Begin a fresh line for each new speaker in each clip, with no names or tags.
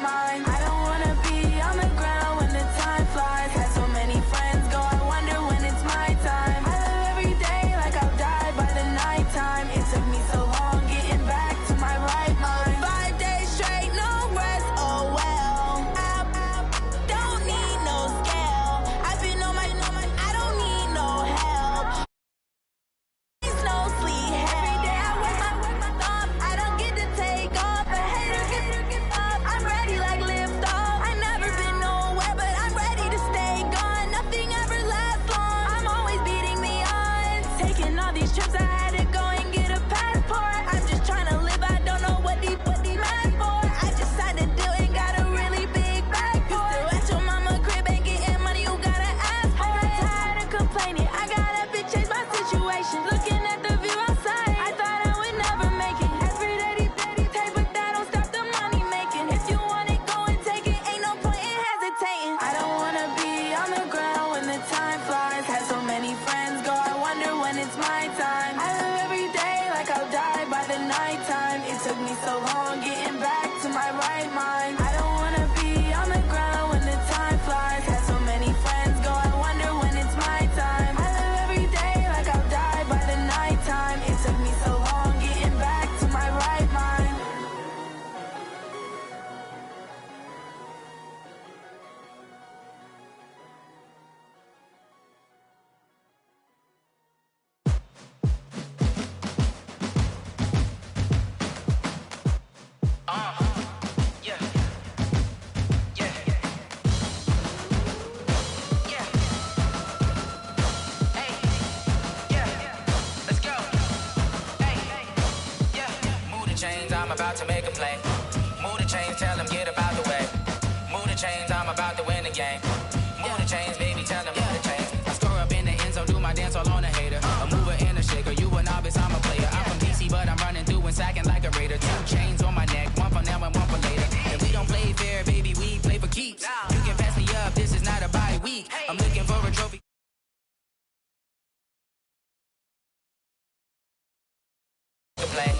mind. I don't wanna be on the ground when the time flies. Had so many friends go, I wonder when it's my time. I live every day like I'll die by the nighttime. It took me so long getting back to my right mind. 5 days straight, no rest, oh well. I don't need no scale. I've been on my, I don't need no help. No sleep. Every day I work my thumb. I don't get to take off. A hater get up. I'm ready like lift off. I've never been nowhere, but I'm ready to stay gone. Nothing ever lasts long. I'm always beating the odds. Taking all these trips, I had to go and get a passport. I'm just trying to live. I don't know what the mad for. I just signed a deal and got a really big bag for it. Still at your mama crib and getting money, you gotta ask for it. I got tired of complaining. I got up and changed my situation. Looking at the view outside, I thought I would never make it. Every day, take, but that don't stop the money making. If you want it, go and take it. Ain't no point in hesitating. I don't wanna be on the ground when the time flies. Had so many friends go, I wonder when it's my time. I live every day like I'll die by the nighttime. It took me so long getting back to my right mind. I don't wanna be on the ground when the time flies. Had so many friends go, I wonder when it's my time. I live every day like I'll die by the nighttime. It took me so long getting back to my right mind.
Yeah. Yeah. Yeah. Hey. Yeah. Let's go. Hey. Yeah. Move the chains, I'm about to make a play. Move the chains, tell them get about the way. Move the chains, I'm about to win the game. Move the chains, baby, tell them move the chains. I score up in the end zone, do my dance all on a hater. A mover and a shaker, you a novice, I'm a player. I'm from DC, but I'm running through and sacking like a raider. 2 chains on my neck, one for now and one for later. And we don't play fair, baby, we play for keeps. You can pass me up, this is not a bye week. I'm looking for a trophy. To play.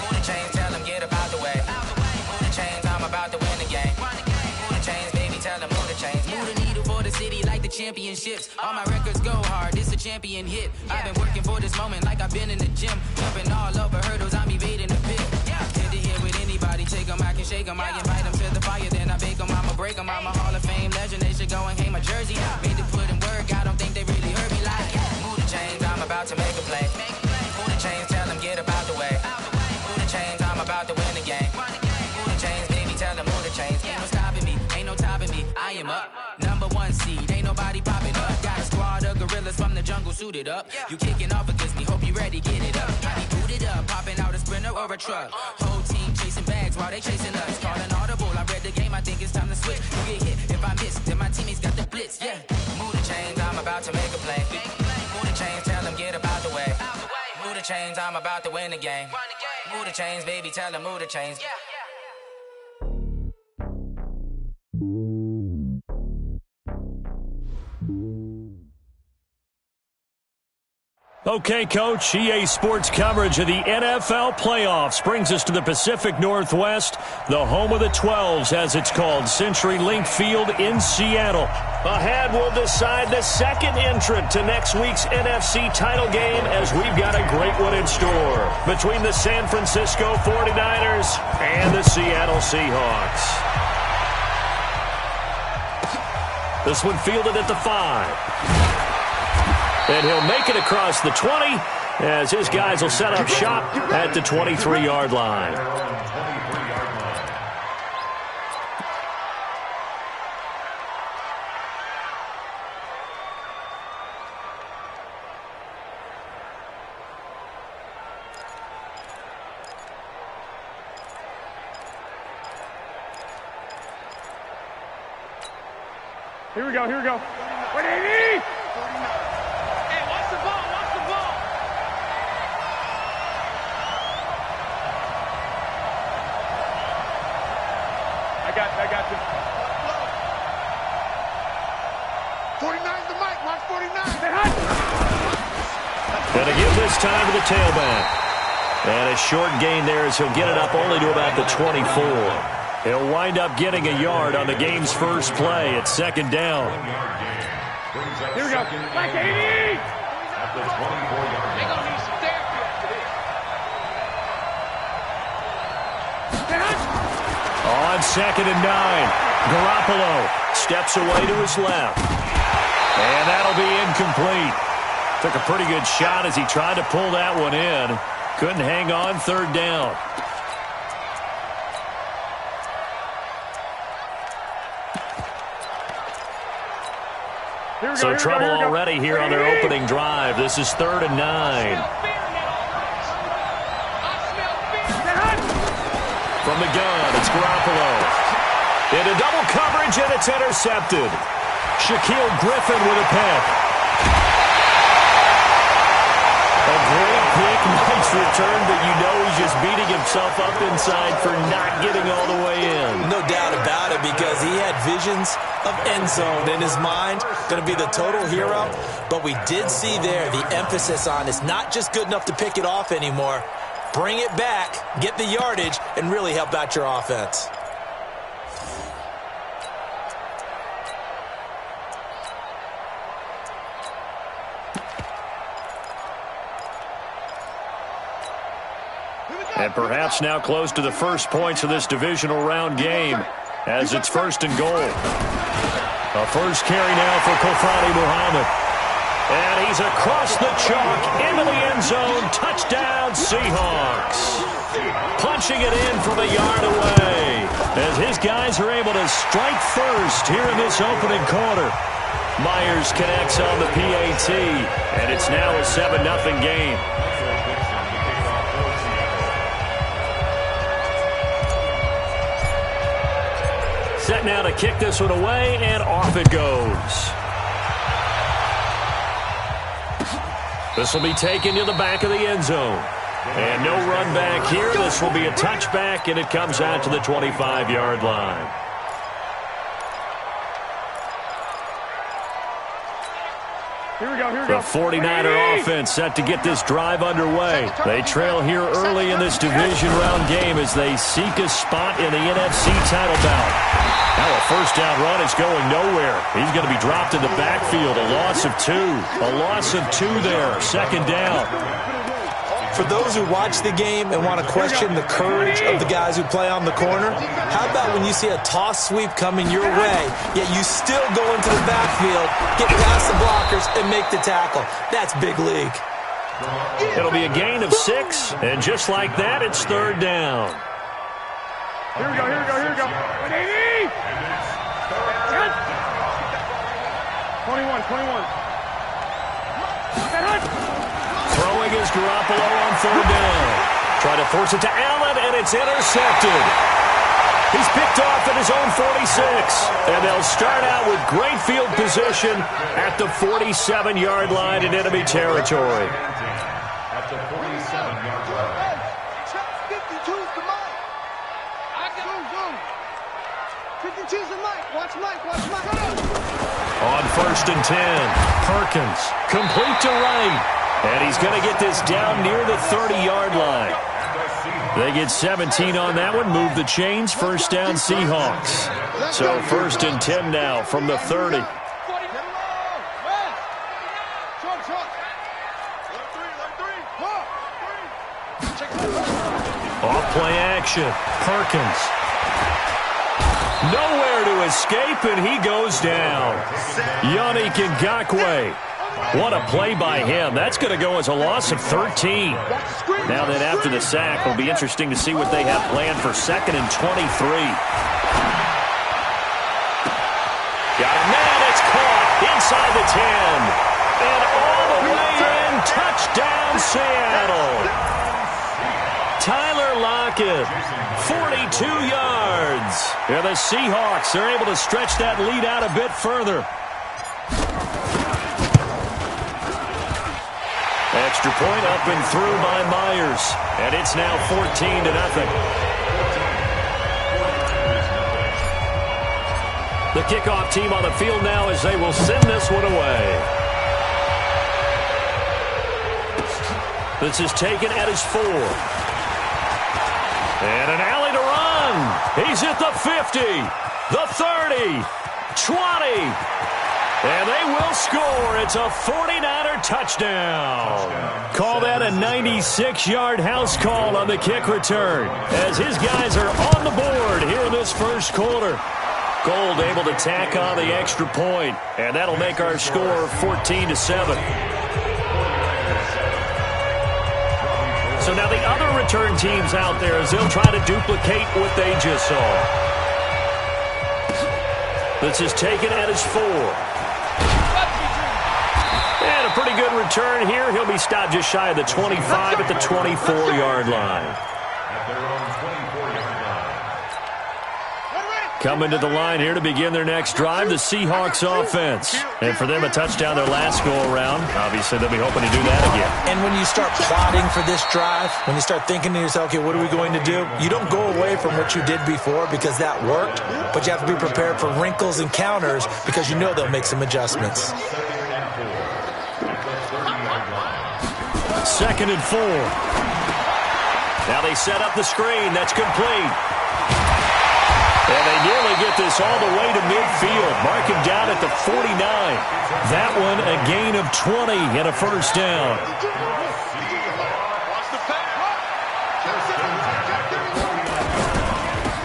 Move the chains, tell them get about the way. Move the chains, I'm about to win the game. Move the chains, baby, tell them move the chains. Move the needle for the city like the championships. All my records go hard, this a champion hit. I've been working for this moment like I've been in the gym. Jumping all over hurdles, I'm evading the pit. Hit to hit with anybody, take them, I can shake them. I invite them to the fire, then I bake them, I'ma break them. I'm a Hall of Fame legend, they should go and hang my jersey. Made to put in work, I don't think they really heard me like. Move the chains, I'm about to make a play. Move the chains, tell them get about the way. Move the chains, I'm about to win the game. Move the chains, baby, tell them move the chains. Ain't no stopping me, ain't no topping me. I am up, #1 seed, ain't nobody popping up. Got a squad of gorillas from the jungle suited up. You kicking off against me, hope you ready, get it up. I be booted up, popping out a sprinter or a truck. Whole team chasing bags while they chasing us. Calling audible, I read the game, I think it's time to switch. You get hit, if I miss, then my teammates got the blitz, yeah. Move the chains, I'm about to make a play. Move the chains, tell them get about the way. Move the chains, I'm about to win the game. Move the chains, baby, tell them move the chains.
Okay, Coach, EA Sports coverage of the NFL playoffs brings us to the Pacific Northwest, the home of the 12s, as it's called, CenturyLink Field in Seattle. Ahead, we'll decide the second entrant to next week's NFC title game, as we've got a great one in store between the San Francisco 49ers and the Seattle Seahawks. This one fielded at the 5. And he'll make it across the 20 as his guys will set up shop at the 23-yard line.
Here we go, here we go. 180! Hey, watch the ball, watch the ball! I got you.
49's the mic, watch 49.
Gonna give this time to the tailback. And a short gain there as he'll get it up only to about the 24. He'll wind up getting a yard on the game's first play. It's second down.
Here we go. Like 80!
On second and 9, Garoppolo steps away to his left. And that'll be incomplete. Took a pretty good shot as he tried to pull that one in. Couldn't hang on, third down. So trouble already here on their opening drive. This is third and 9. From the gun, it's Garoppolo. Into double coverage, and it's intercepted. Shaquille Griffin with a pick. A great pick, nice return, but you know he's just beating himself up inside for not getting all the way in.
No doubt about it, because he had visions of end zone in his mind. Going to be the total hero. But we did see there the emphasis on it's not just good enough to pick it off anymore. Bring it back, get the yardage, and really help out your offense.
And perhaps now close to the first points of this divisional round game as it's first and goal. A first carry now for Kofani Muhammad. And he's across the chalk into the end zone. Touchdown, Seahawks. Punching it in from a yard away as his guys are able to strike first here in this opening quarter. Myers connects on the PAT, and it's now a 7-0 game. Set now to kick this one away, and off it goes. This will be taken to the back of the end zone. And no run back here. This will be a touchback, and it comes out to the 25-yard line.
Here we go, here we go.
The 49er offense set to get this drive underway. They trail here early in this division round game as they seek a spot in the NFC title bout. Now a first down run is going nowhere. He's going to be dropped in the backfield. A loss of 2. A loss of 2 there. Second down.
For those who watch the game and want to question the courage of the guys who play on the corner, how about when you see a toss sweep coming your way, yet you still go into the backfield, get past the blockers, and make the tackle? That's big league.
It'll be a gain of 6, and just like that, it's third down.
Here we go, here we go, here we go. 21.
Throwing is Garoppolo on third down. Try to force it to Allen, and it's intercepted. He's picked off at his own 46. And they'll start out with great field position at the 47-yard line in enemy territory.
At the 47-yard line. 52's the mic. Zoom. 52's the mic. Watch Mike.
On first and 10, Perkins, complete to right. And he's going to get this down near the 30-yard line. They get 17 on that one, move the chains, first down Seahawks. So first and 10 now from the 30. Off play action, Perkins. Nowhere to escape, and he goes down. Yannick Ngakoue. What a play by him. That's going to go as a loss of 13. Now then, after the sack, it'll be interesting to see what they have planned for second and 23. Got a man, it's caught inside the 10. And all the way in, touchdown Seattle. Tyler Lockett, 42 yards. Yeah, the Seahawks are able to stretch that lead out a bit further. Extra point up and through by Myers. And it's now 14-0. The kickoff team on the field now as they will send this one away. This is taken at his 4. And an alley to run. He's at the 50, the 30, 20. And they will score. It's a 49er touchdown. Call that a 96-yard house call on the kick return, as his guys are on the board here in this first quarter. Gold able to tack on the extra point, and that'll make our score 14-7. So now the other return teams out there, as they'll try to duplicate what they just saw. This is taken at his 4. And a pretty good return here. He'll be stopped just shy of the 25 at the 24-yard line. Coming to the line here to begin their next drive, the Seahawks offense. And for them, a touchdown their last go-around. Obviously, they'll be hoping to do that again.
And when you start plotting for this drive, when you start thinking to yourself, okay, what are we going to do? You don't go away from what you did before because that worked, but you have to be prepared for wrinkles and counters because you know they'll make some adjustments.
2nd and 4. Now they set up the screen. That's complete. And they nearly get this all the way to midfield. Mark him down at the 49. That one a gain of 20 and a first down.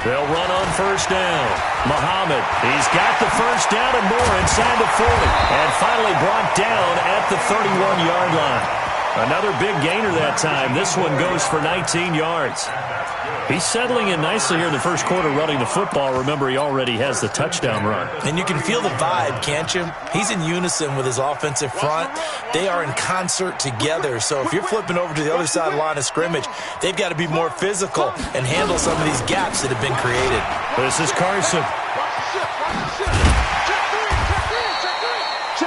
They'll run on first down. Muhammad, he's got the first down and more inside the 40. And finally brought down at the 31-yard line. Another big gainer that time. This one goes for 19 yards. He's settling in nicely here in the first quarter running the football. Remember, he already has the touchdown run.
And you can feel the vibe, can't you? He's in unison with his offensive front. They are in concert together. So if you're flipping over to the other side of the line of scrimmage, they've got to be more physical and handle some of these gaps that have been created.
This is Carson.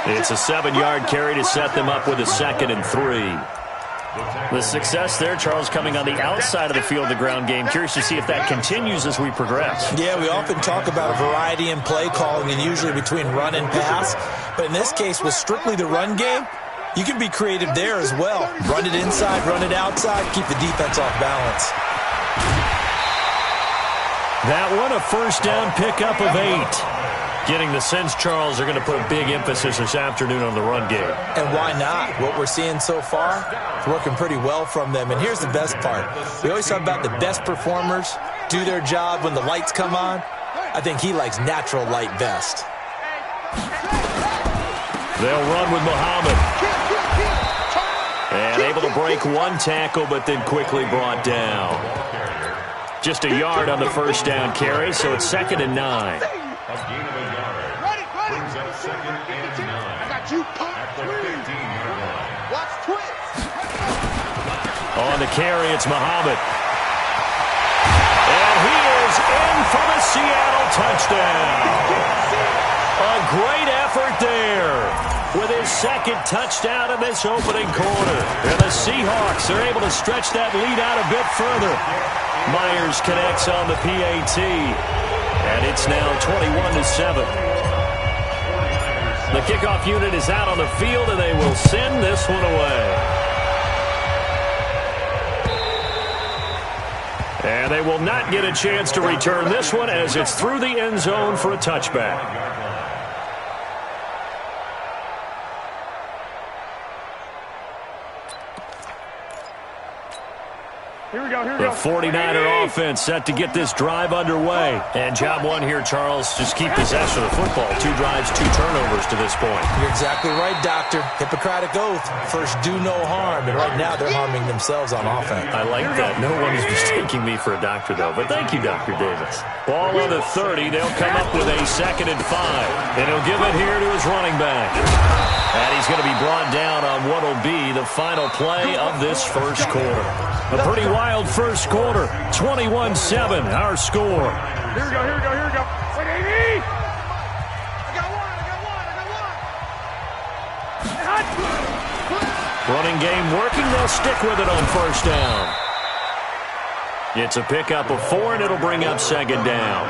It's a 7-yard carry to set them up with a 2nd and 3. The success there, Charles, coming on the outside of the field, the ground game. Curious to see if that continues as we progress.
Yeah, we often talk about a variety in play calling and usually between run and pass. But in this case, with strictly the run game, you can be creative there as well. Run it inside, run it outside, keep the defense off balance.
That one, a first down pickup of 8. Getting the sense, Charles, they're going to put a big emphasis this afternoon on the run game.
And why not? What we're seeing so far is working pretty well from them. And here's the best part. We always talk about the best performers do their job when the lights come on. I think he likes natural light best.
They'll run with Muhammad. And able to break one tackle, but then quickly brought down. Just a yard on the first down carry, so it's 2nd and 9. On the carry, it's Muhammad. And he is in for the Seattle touchdown. A great effort there with his 2nd touchdown in this opening quarter. And the Seahawks are able to stretch that lead out a bit further. Myers connects on the PAT. And it's now 21-7. The kickoff unit is out on the field, and they will send this one away. And they will not get a chance to return this one as it's through the end zone for a touchback.
Here we go, here we
The
go.
49er offense set to get this drive underway. And job one here, Charles, just keep possession of the football. 2 drives, 2 turnovers to this point.
You're exactly right, Doctor. Hippocratic oath. First, do no harm. And right now, they're harming themselves on offense.
I like that. No one is mistaking me for a doctor, though. But thank you, Dr. Davis. Ball on the 30. They'll come up with a 2nd and 5. And he'll give it here to his running back. And he's going to be brought down on what will be the final play of this first quarter. A pretty wild first quarter. 21-7, our score.
Here we go, here we go, here we go. Wait, AD! I got one.
Running game working. They'll stick with it on first down. It's a pickup of 4, and it'll bring up 2nd down.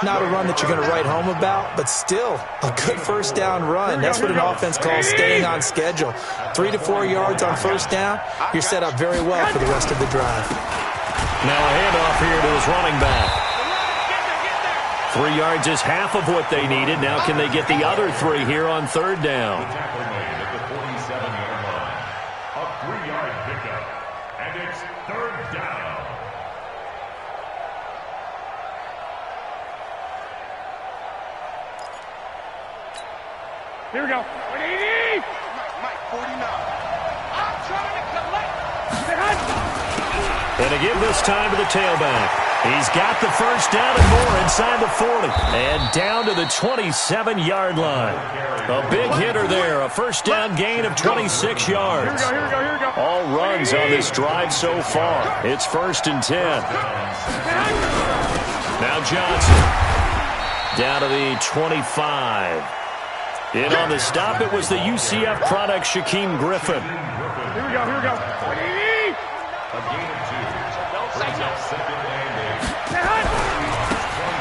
Not a run that you're going to write home about, but still a good first down run. That's what an offense calls staying on schedule. 3 to 4 yards on first down, you're set up very well for the rest of the drive.
Now a handoff here to his running back. 3 yards is half of what they needed. Now can they get the other 3 here on third down?
Tackle made at the 47-yard line. A 3-yard pickup. And it's third down.
Here we go.
Mike, 49. I'm trying to collect.
And to give this time to the tailback. He's got the first down and more inside the 40. And down to the 27-yard line. A big hitter there. A first down gain of 26 yards.
Here we go.
All runs on this drive so far. It's 1st and 10. Now Johnson. Down to the 25. In on the stop, it was the UCF product, Shaquem Griffin.
Here we go.
A gain of 2. Brings up 2nd and 8.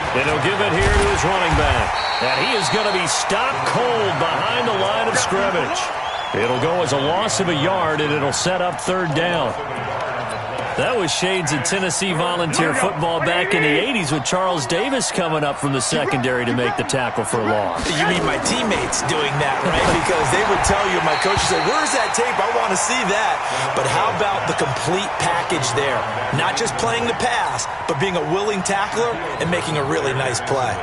And he'll give it here to his running back. And he is going to be stopped cold behind the line of scrimmage. It'll go as a loss of a yard, and it'll set up third down. That was shades of Tennessee volunteer football back in the 80s with Charles Davis coming up from the secondary to make the tackle for a loss.
You mean my teammates doing that, right? Because they would tell you, my coach would say, where's that tape? I want to see that. But how about the complete package there? Not just playing the pass, but being a willing tackler and making a really nice play.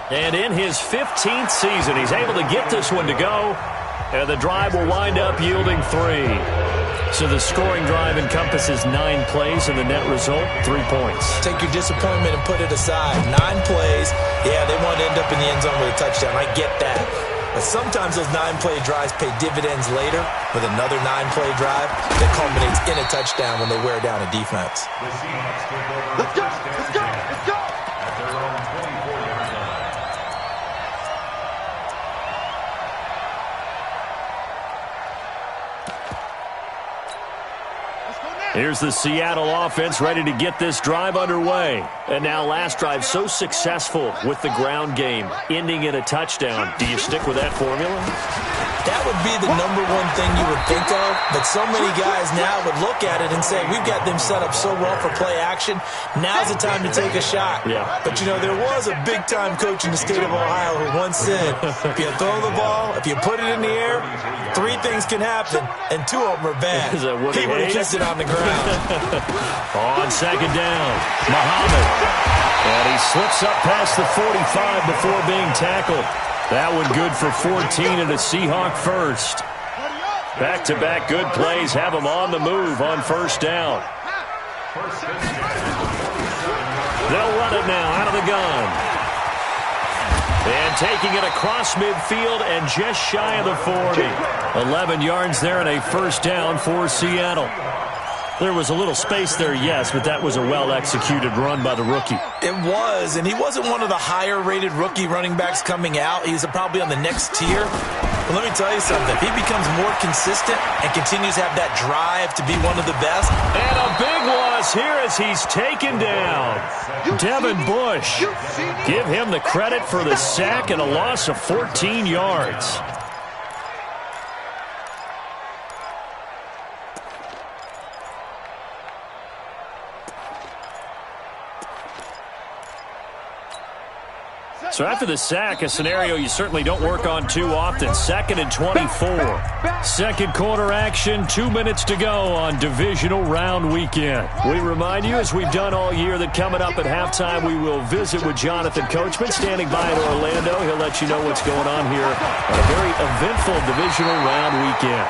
And in his 15th season, he's able to get this one to go. And the drive will wind up yielding 3. So the scoring drive encompasses 9 plays, and the net result, 3 points.
Take your disappointment and put it aside. 9 plays. Yeah, they want to end up in the end zone with a touchdown. I get that. But sometimes those 9-play drives pay dividends later with another 9-play drive that culminates in a touchdown when they wear down a defense.
The Seahawks take over.
Let's go.
At their own 24-yard line.
Here's the Seattle offense ready to get this drive underway. And now last drive so successful with the ground game, ending in a touchdown. Do you stick with that formula?
That would be the number one thing you would think of, but so many guys now would look at it and say, we've got them set up so well for play action, now's the time to take a shot.
Yeah.
But, you know, there was a big-time coach in the state of Ohio who once said, if you throw the ball, if you put it in the air, 3 things can happen, and 2 of them are bad. He would have kept it on the ground.
On second down, Muhammad. And he slips up past the 45 before being tackled. That one good for 14 and a Seahawk first. Back-to-back good plays have him on the move on first down. They'll run it now out of the gun. And taking it across midfield and just shy of the 40. 11 yards there and a first down for Seattle. There was a little space there, yes, but that was a well-executed run by the rookie.
It was, and he wasn't one of the higher-rated rookie running backs coming out. He's probably on the next tier. But let me tell you something. If he becomes more consistent and continues to have that drive to be one of the best.
And a big loss here as he's taken down. Devin Bush. Give him the credit for the sack and a loss of 14 yards. So after the sack, a scenario you certainly don't work on too often. 2nd and 24. Second quarter action, 2 minutes to go on divisional round weekend. We remind you, as we've done all year, that coming up at halftime, we will visit with Jonathan Coachman standing by in Orlando. He'll let you know what's going on here on a very eventful divisional round weekend.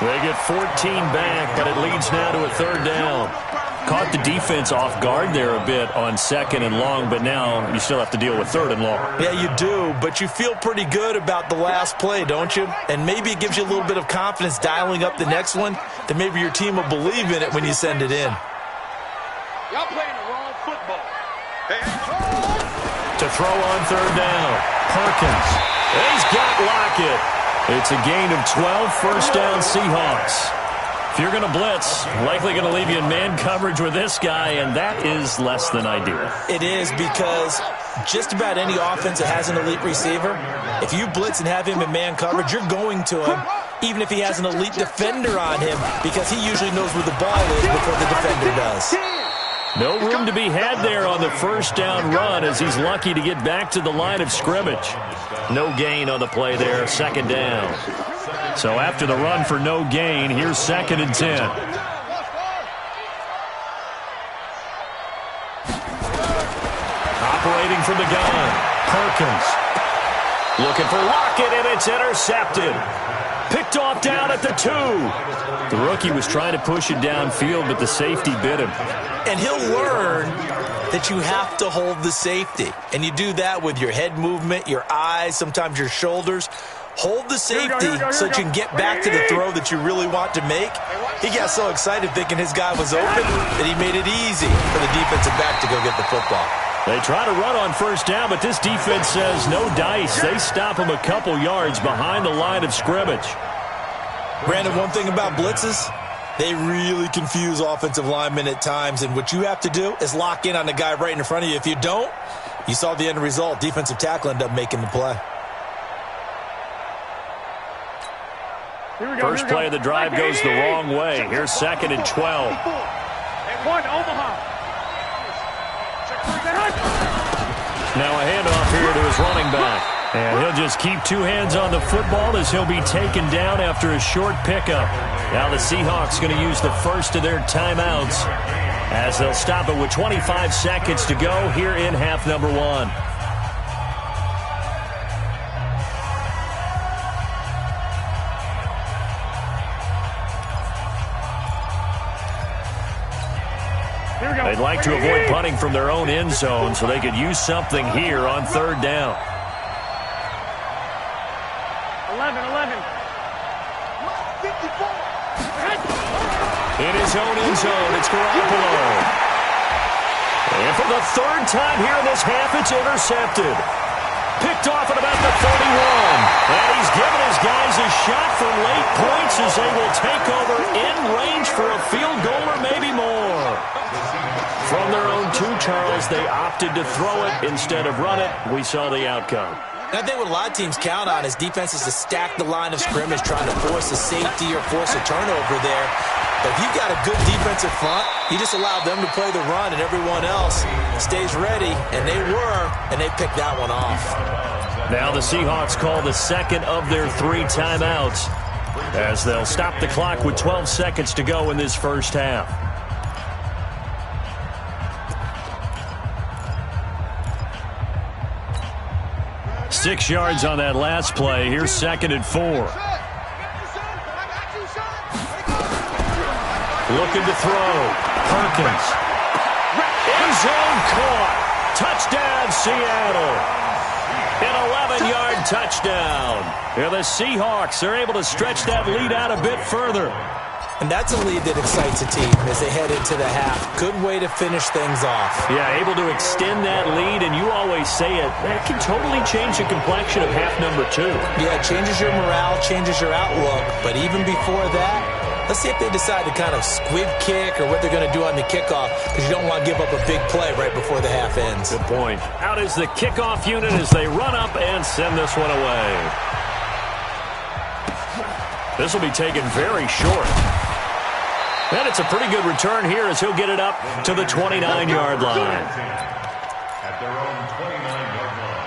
They get 14 back, but it leads now to a third down. Caught the defense off guard there a bit on 2nd and long, but now you still have to deal with 3rd and long.
Yeah, you do, but you feel pretty good about the last play, don't you? And maybe it gives you a little bit of confidence dialing up the next one, that maybe your team will believe in it when you send it in.
Y'all playing the wrong football.
To throw on 3rd down, Perkins. He's got Lockett. It's a gain of 12, first down Seahawks. If you're going to blitz, likely going to leave you in man coverage with this guy, and that is less than ideal.
It is, because just about any offense that has an elite receiver, if you blitz and have him in man coverage, you're going to him, even if he has an elite defender on him, because he usually knows where the ball is before the defender does.
No room to be had there on the first down run as he's lucky to get back to the line of scrimmage. No gain on the play there, second down. So after the run for no gain, here's 2nd and 10. Operating from the gun, Perkins. Looking for Lockett, and it's intercepted. Picked off down at the 2. The rookie was trying to push it downfield, but the safety bit him.
And he'll learn that you have to hold the safety. And you do that with your head movement, your eyes, sometimes your shoulders. Hold the safety so that you can get back to the throw that you really want to make. He got so excited thinking his guy was open that he made it easy for the defensive back to go get the football.
They try to run on first down, but this defense says no dice. They stop him a couple yards behind the line of scrimmage.
Brandon, one thing about blitzes, they really confuse offensive linemen at times, and what you have to do is lock in on the guy right in front of you. If you don't, you saw the end result. Defensive tackle ended up making the play.
First play of the drive goes the wrong way. Here's 2nd and 12. Now a handoff here to his running back. And he'll just keep 2 hands on the football as he'll be taken down after a short pickup. Now the Seahawks going to use the first of their timeouts as they'll stop it with 25 seconds to go here in half number 1. They'd like to avoid punting from their own end zone so they could use something here on 3rd down.
11.
In his own end zone, it's Garoppolo. And for the 3rd time here in this half, it's intercepted. Picked off at about the 31. And he's given his guys a shot for late points as they will take over in range for a field goal or maybe more. From their own 2, Charles, they opted to throw it instead of run it. We saw the outcome.
And I think what a lot of teams count on is defenses to stack the line of scrimmage, trying to force a safety or force a turnover there. But if you've got a good defensive front, you just allow them to play the run and everyone else stays ready, and they picked that one off.
Now the Seahawks call the 2nd of their 3 timeouts as they'll stop the clock with 12 seconds to go in this first half. 6 yards on that last play. Here's 2nd and 4. Looking to throw. Perkins. End zone caught. Touchdown, Seattle. An 11-yard touchdown. Yeah, the Seahawks are able to stretch that lead out a bit further.
And that's a lead that excites a team as they head into the half. Good way to finish things off.
Yeah, able to extend that lead, and you always say it, that can totally change the complexion of half number 2.
Yeah, it changes your morale, changes your outlook. But even before that, let's see if they decide to kind of squib kick or what they're going to do on the kickoff, because you don't want to give up a big play right before the half ends.
Good point. Out is the kickoff unit as they run up and send this one away. This will be taken very short. And it's a pretty good return here as he'll get it up to the 29-yard line.
At their own 29-yard line.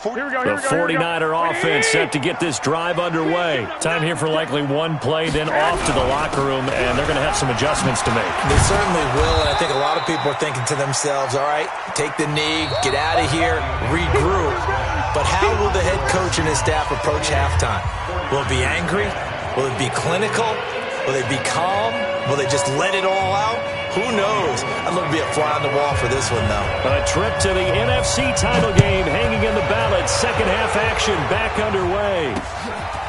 The 49er offense set to get this drive underway. Time here for likely one play, then off to the locker room, and they're going to have some adjustments to make.
They certainly will, and I think a lot of people are thinking to themselves, all right, take the knee, get out of here, regroup. But how will the head coach and his staff approach halftime? Will it be angry? Will it be clinical? Will they be calm? Will they just let it all out? Who knows? I'd love to be a fly on the wall for this one, though.
A trip to the NFC title game hanging in the balance. Second half action back underway.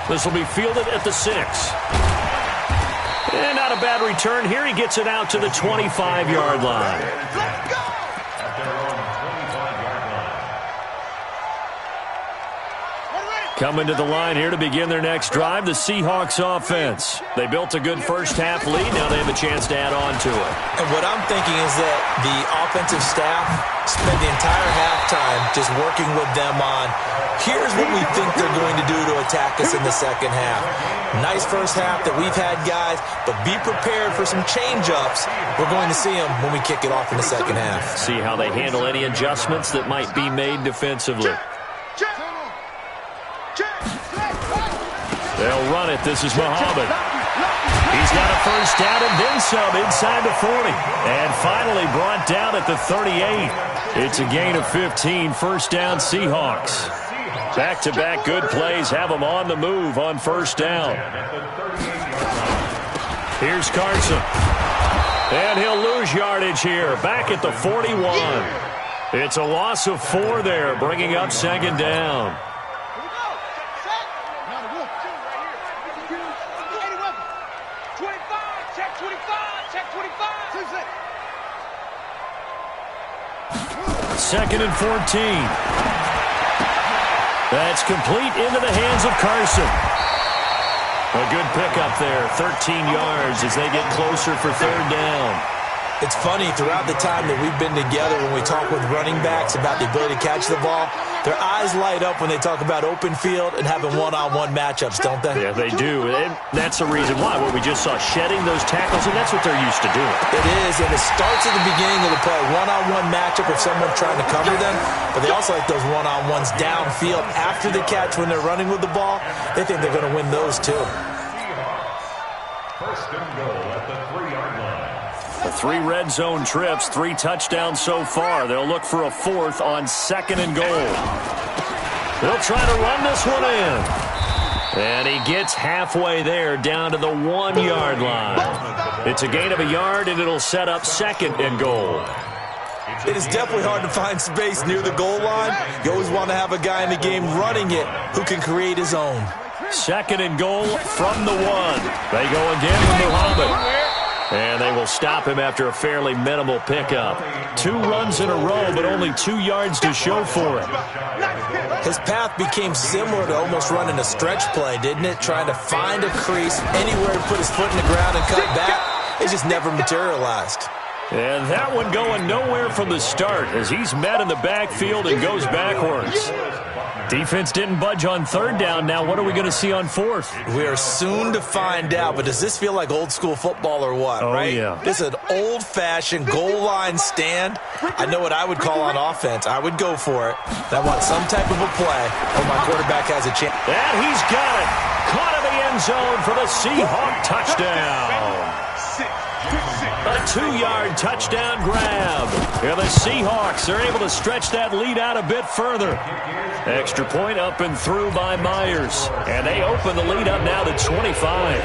This will be fielded at the 6. And not a bad return here. He gets it out to the 25-yard line.
At their own 25-yard line.
Coming to the line here to begin their next drive, the Seahawks offense. They built a good first-half lead. Now they have a chance to add on to it.
And what I'm thinking is that the offensive staff spent the entire halftime just working with them on, here's what we think they're going to do to attack us in the second half. Nice first half that we've had, guys, but be prepared for some change-ups. We're going to see them when we kick it off in the second half.
See how they handle any adjustments that might be made defensively. They'll run it. This is Muhammad. He's got a first down and then some inside the 40. And finally brought down at the 38. It's a gain of 15. First down, Seahawks. Back-to-back good plays have them on the move on first down. Here's Carson. And he'll lose yardage here. Back at the 41. It's a loss of 4 there, bringing up second down. Second and 14. That's complete into the hands of Carson. A good pickup there, 13 yards as they get closer for third down.
It's funny, throughout the time that we've been together, when we talk with running backs about the ability to catch the ball, their eyes light up when they talk about open field and having one-on-one matchups, don't they?
Yeah, they do. And that's the reason why. What we just saw, shedding those tackles, and that's what they're used to doing.
It is, and it starts at the beginning of the play. One-on-one matchup with someone trying to cover them, but they also like those one-on-ones downfield after the catch when they're running with the ball. They think they're going to win those, too.
First and goal at the 3-yard line.
3 red zone trips, 3 touchdowns so far. They'll look for a 4th on second and goal. They'll try to run this one in. And he gets halfway there down to the 1-yard line. It's a gain of a yard, and it'll set up second and goal.
It is definitely hard to find space near the goal line. You always want to have a guy in the game running it who can create his own.
Second and goal from the 1. They go again with Muhammad. And they will stop him after a fairly minimal pickup. 2 runs in a row, but only 2 yards to show for it.
His path became similar to almost running a stretch play, didn't it? Trying to find a crease, anywhere to put his foot in the ground and cut back. It just never materialized.
And that one going nowhere from the start as he's met in the backfield and goes backwards. Defense didn't budge on third down. Now what are we going to see on 4th?
We are soon to find out, but does this feel like old school football or what, right?
Yeah.
This is an old-fashioned goal line stand. I know what I would call on offense. I would go for it. I want some type of a play where my quarterback has a chance.
And he's got it. Caught in the end zone for the Seahawk touchdown. A 2-yard touchdown grab. And the Seahawks are able to stretch that lead out a bit further. Extra point up and through by Myers. And they open the lead up now to 25.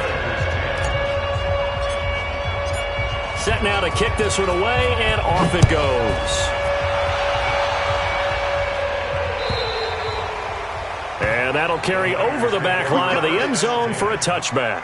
Set now to kick this one away, and off it goes. And that'll carry over the back line of the end zone for a touchback.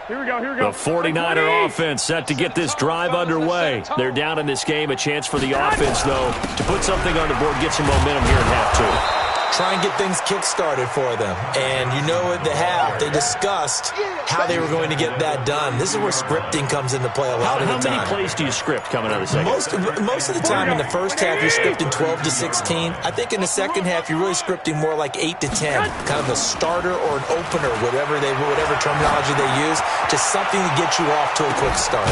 Here we go, here we go.
The 49er offense set to get this drive underway. They're down in this game. A chance for the offense, though, to put something on the board, get some momentum here in half 2.
Try and get things kick-started for them. And you know at the half, they discussed how they were going to get that done. This is where scripting comes into play a lot of the time.
How many plays do you script coming out of the second?
Most of the time in the first half, you're scripting 12 to 16. I think in the second half, you're really scripting more like 8 to 10. Kind of a starter or an opener, whatever terminology they use. Just something to get you off to a quick start.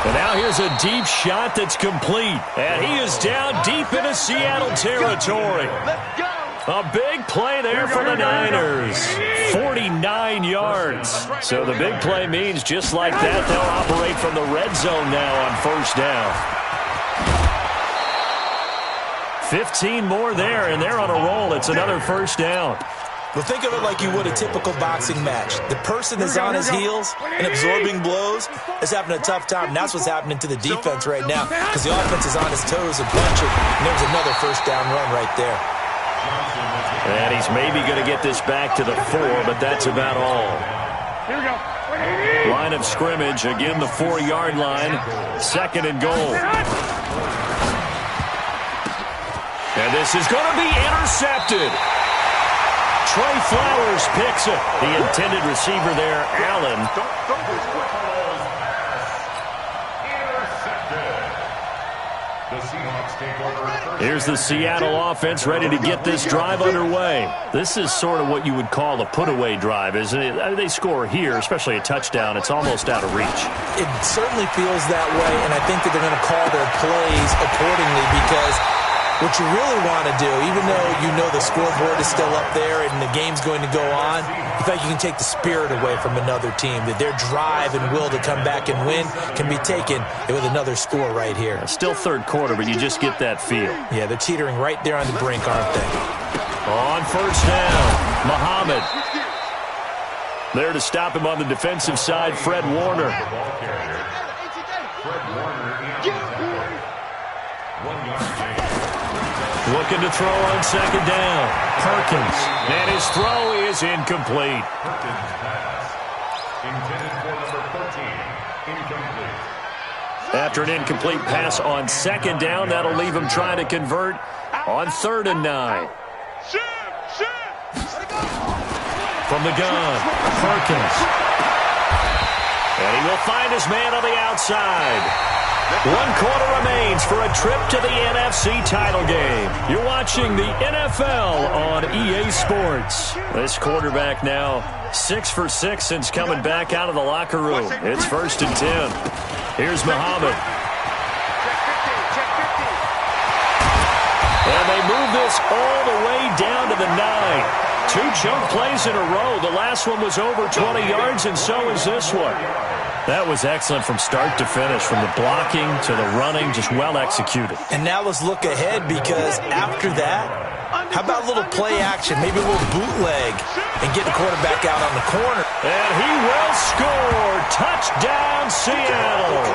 And now here's a deep shot that's complete. And he is down deep into Seattle territory.
Let's go.
A big play there for the Niners. 49 yards. So the big play means just like that, they'll operate from the red zone now on first down. 15 more there, and they're on a roll. It's another first down.
Well, think of it like you would a typical boxing match. The person that's on his heels and absorbing blows is having a tough time. And that's what's happening to the defense right now because the offense is on his toes and punching. And there's another first down run right there.
And he's maybe going to get this back to the 4, but that's about all.
Here we go.
Line of scrimmage, again the 4-yard line. 2nd and goal. And this is going to be intercepted. Trey Flowers picks it. The intended receiver there, Allen. Here's the Seattle offense ready to get this drive underway. This is sort of what you would call a put-away drive, isn't it? I mean, they score here, especially a touchdown. It's almost out of reach.
It certainly feels that way, and I think that they're going to call their plays accordingly because what you really want to do, even though you know the scoreboard is still up there and the game's going to go on, you feel like you can take the spirit away from another team, that their drive and will to come back and win can be taken with another score right here.
Still 3rd quarter, but you just get that feel.
Yeah, they're teetering right there on the brink, aren't they?
On 1st down, Muhammad. There to stop him on the defensive side, Fred Warner. Looking to throw on 2nd down. Perkins. And his throw is incomplete.
Perkins pass. Intended for number 13. Incomplete.
After an incomplete pass on 2nd down, that'll leave him trying to convert on 3rd and 9. From the gun, Perkins. And he will find his man on the outside. 1 quarter remains for a trip to the NFC title game. You're watching the NFL on EA Sports. This quarterback now 6 for 6 since coming back out of the locker room. It's 1st and 10. Here's Muhammad. And they move this all the way down to the 9. 2 chunk plays in a row. The last one was over 20 yards, and so is this one. That was excellent from start to finish, from the blocking to the running, just well executed.
And now let's look ahead, because after that, how about a little play action, maybe a little bootleg, and get the quarterback out on the corner.
And he will score. Touchdown, Seattle.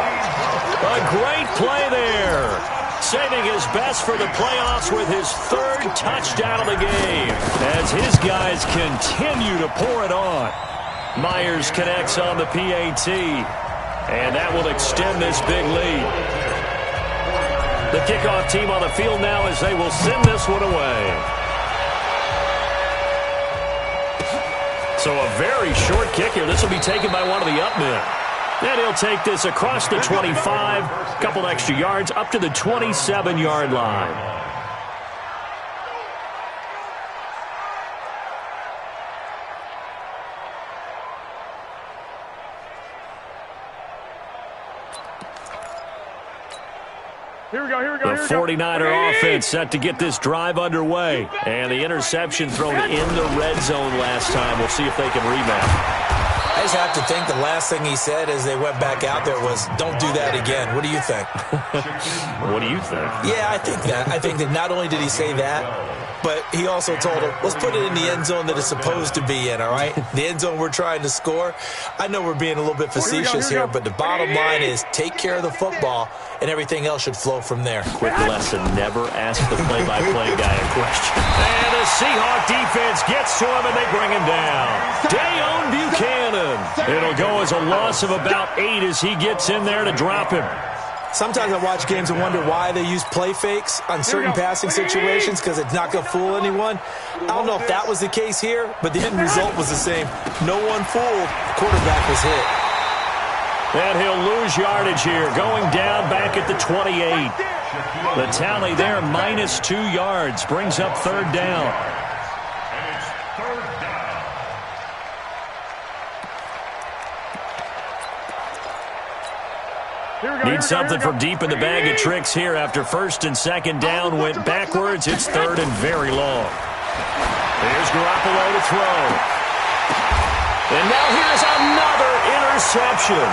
A great play there. Saving his best for the playoffs with his 3rd touchdown of the game, as his guys continue to pour it on. Myers connects on the PAT, and that will extend this big lead. The kickoff team on the field now as they will send this one away. So a very short kick here. This will be taken by one of the up men. And he'll take this across the 25, a couple extra yards, up to the 27-yard line.
Here we go, here we go,
The 49er offense set to get this drive underway. And the interception thrown in the red zone last time. We'll see if they can rebound.
I just have to think the last thing he said as they went back out there was, don't do that again. What do you think?
What do you think?
Yeah, I think that. I think that not only did he say that, but he also told him, let's put it in the end zone that it's supposed to be in, all right? The end zone we're trying to score. I know we're being a little bit facetious here, but the bottom line is take care of the football, and everything else should flow from there.
Quick lesson, never ask the play-by-play guy a question. And the Seahawk defense gets to him, and they bring him down. Dayon Buchanan. It'll go as a loss of about 8 as he gets in there to drop him.
Sometimes I watch games and wonder why they use play fakes on certain passing situations, because it's not going to fool anyone. I don't know if that was the case here, but the end result was the same. No one fooled. The quarterback was hit.
And he'll lose yardage here, going down back at the 28. The tally there, -2 yards, brings up 3rd down.
And it's 3rd down.
Need something from deep in the bag of tricks here after 1st and 2nd down went backwards. It's 3rd and very long. Here's Garoppolo to throw. And now here's another interception.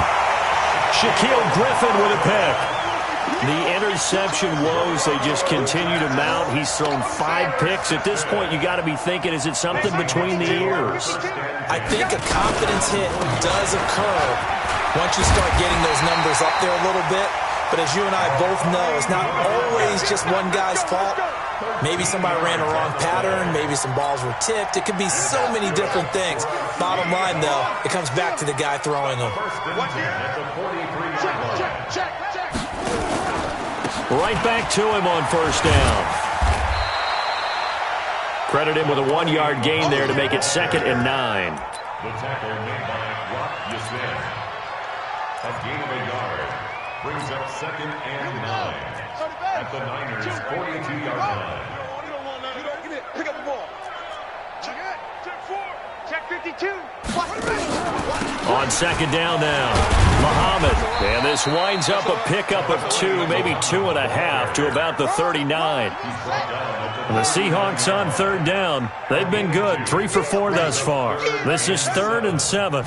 Shaquille Griffin with a pick. The interception woes, they just continue to mount. He's thrown 5 picks. At this point, you got to be thinking, is it something between the ears?
I think a confidence hit does occur once you start getting those numbers up there a little bit. But as you and I both know, it's not always just one guy's fault. Maybe somebody ran a wrong pattern. Maybe some balls were tipped. It could be so many different things. Bottom line, though, it comes back to the guy throwing them.
Right back to him on first down. Credit him with a 1-yard gain there to make it 2nd and 9.
The tackle made by Rock Yassin. A gain of a yard brings up 2nd and 9 at the Niners' 42-yard line.
Pick up the ball. Check it. Check 4. Check 52.
On 2nd down now, Muhammad. And this winds up a pickup of 2, maybe 2.5 to about the 39. And the Seahawks on 3rd down. They've been good, 3 for 4 thus far. This is 3rd and 7.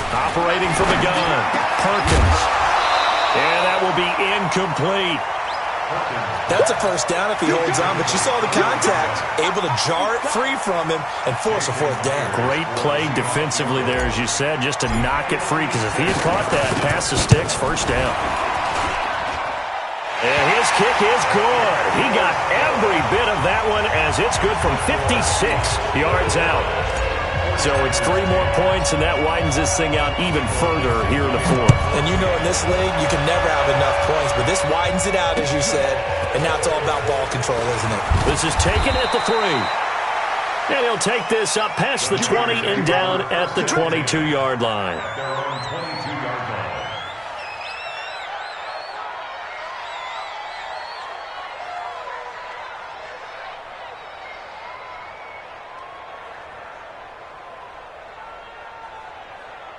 Operating from the gun, Perkins. And that will be incomplete.
That's a first down if he holds on, but you saw the contact, able to jar it free from him and force a 4th down.
Great play defensively there, as you said, just to knock it free, because if he had caught that, pass the sticks, first down. And his kick is good. He got every bit of that one, as it's good from 56 yards out. So it's 3 more points, and that widens this thing out even further here in the 4th.
And you know in this league, you can never have enough points, but this widens it out, as you said, and now it's all about ball control, isn't it?
This is taken at the 3. And he'll take this up past the 20 and down at the 22-yard line.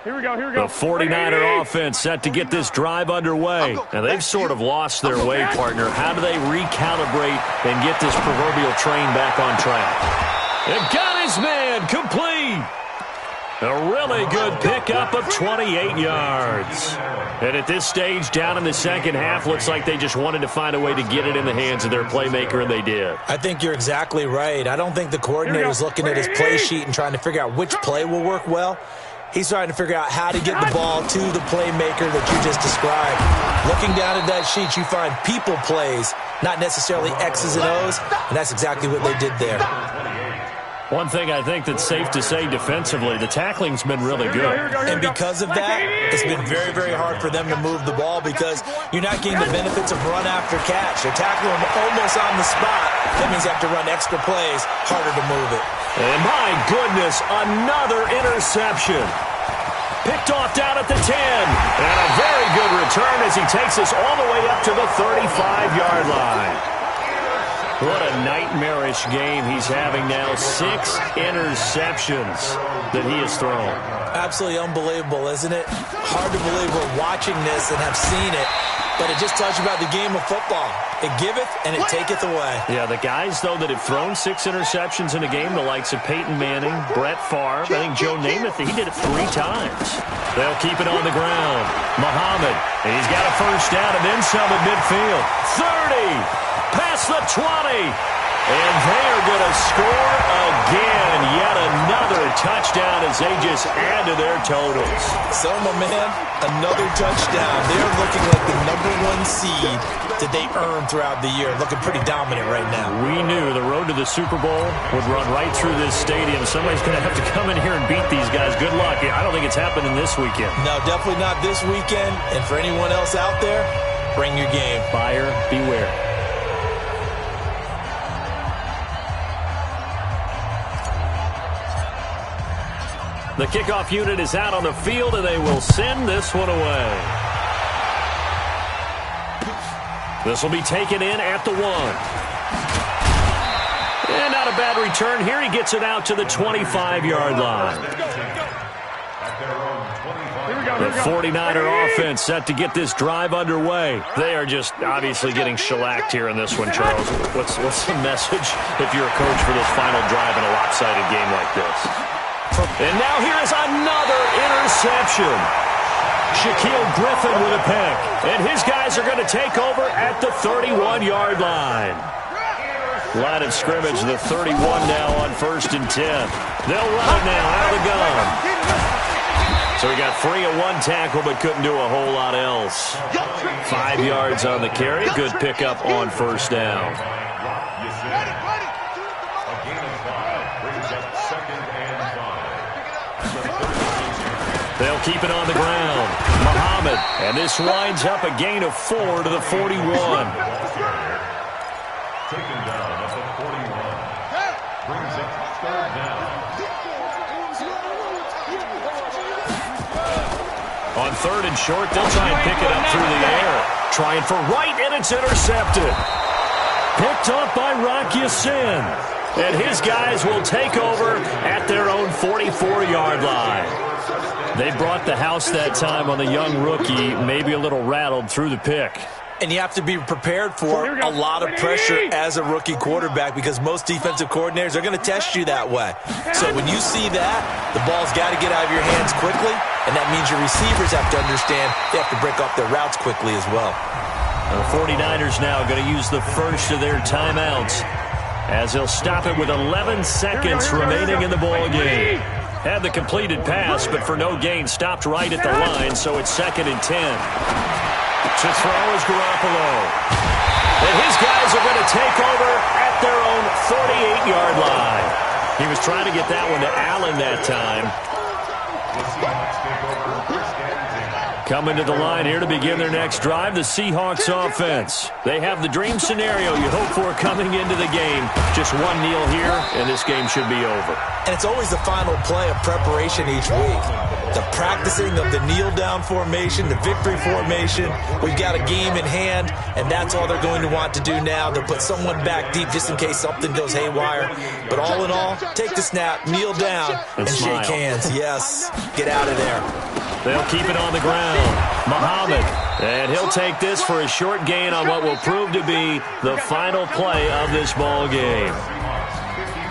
Here we go, here we go.
The 49er offense set to get this drive underway. And they've sort of lost their way, partner. How do they recalibrate and get this proverbial train back on track? And got his man complete. A really good pickup of 28 yards. And at this stage, down in the second half, looks like they just wanted to find a way to get it in the hands of their playmaker, and they did.
I think you're exactly right. I don't think the coordinator's looking at his play sheet and trying to figure out which play will work well. He's trying to figure out how to get the ball to the playmaker that you just described. Looking down at that sheet, you find people plays, not necessarily X's and O's, and that's exactly what they did there.
One thing I think that's safe to say defensively, the tackling's been really good.
And because of that, it's been very, very hard for them to move the ball because you're not getting the benefits of run after catch. They're tackling them almost on the spot. That means you have to run extra plays, harder to move it.
And my goodness, another interception. Picked off down at the 10. And a very good return as he takes us all the way up to the 35-yard line. What a nightmarish game he's having now. 6 interceptions that he has thrown.
Absolutely unbelievable, isn't it? Hard to believe we're watching this and have seen it, but it just tells you about the game of football. It giveth and it taketh away.
Yeah, the guys, though, that have thrown 6 interceptions in a game, the likes of Peyton Manning, Brett Favre, I think Joe Namath, he did it 3 times. They'll keep it on the ground. Muhammad, and he's got a first down and then some at midfield. 30. Past the 20, and they are going to score again. Yet another touchdown as they just add to their totals.
So, my man, another touchdown. They're looking like the #1 seed that they earned throughout the year. Looking pretty dominant right now.
We knew the road to the Super Bowl would run right through this stadium. Somebody's going to have to come in here and beat these guys. Good luck. I don't think it's happening this weekend.
No, definitely not this weekend. And for anyone else out there, bring your game.
Buyer beware. The kickoff unit is out on the field, and they will send this one away. This will be taken in at the 1. And not a bad return here. He gets it out to the 25-yard line. The 49er offense set to get this drive underway. They are just obviously getting shellacked here in this one, Charles. What's the message if you're a coach for this final drive in a lopsided game like this? And now here is another interception. Shaquille Griffin with a pick. And his guys are going to take over at the 31-yard line. Line of scrimmage, the 31 now on 1st and 10. They'll run it now out of the gun. So he got free of 1 tackle but couldn't do a whole lot else. 5 yards on the carry. Good pickup on 1st down. They'll keep it on the ground. Muhammad, and this winds up a gain of 4 to the 41.
Taken down at the 41. Brings up third down.
On third and short, they'll try and pick it up through the air. Trying for right, and it's intercepted. Picked up by Rocky Sin. And his guys will take over at their own 44-yard line. They brought the house that time on the young rookie, maybe a little rattled through the pick.
And you have to be prepared for a lot of pressure as a rookie quarterback because most defensive coordinators are going to test you that way. So when you see that, the ball's got to get out of your hands quickly, and that means your receivers have to understand they have to break off their routes quickly as well.
The 49ers now going to use the first of their timeouts as they'll stop it with 11 seconds remaining in the ball game. Had the completed pass, but for no gain, stopped right at the line, so it's 2nd and 10. To throw is Garoppolo. And his guys are going to take over at their own 48-yard line. He was trying to get that one to Allen that time. Coming to the line here to begin their next drive, the Seahawks offense. They have the dream scenario you hope for coming into the game. Just one kneel here, and this game should be over.
And it's always the final play of preparation each week. The practicing of the kneel-down formation, the victory formation. We've got a game in hand, and that's all they're going to want to do now. They'll put someone back deep just in case something goes haywire. But all in all, take the snap, kneel down, and shake hands. Yes, get out of there.
They'll keep it on the ground. Muhammad, and he'll take this for a short gain on what will prove to be the final play of this ball game.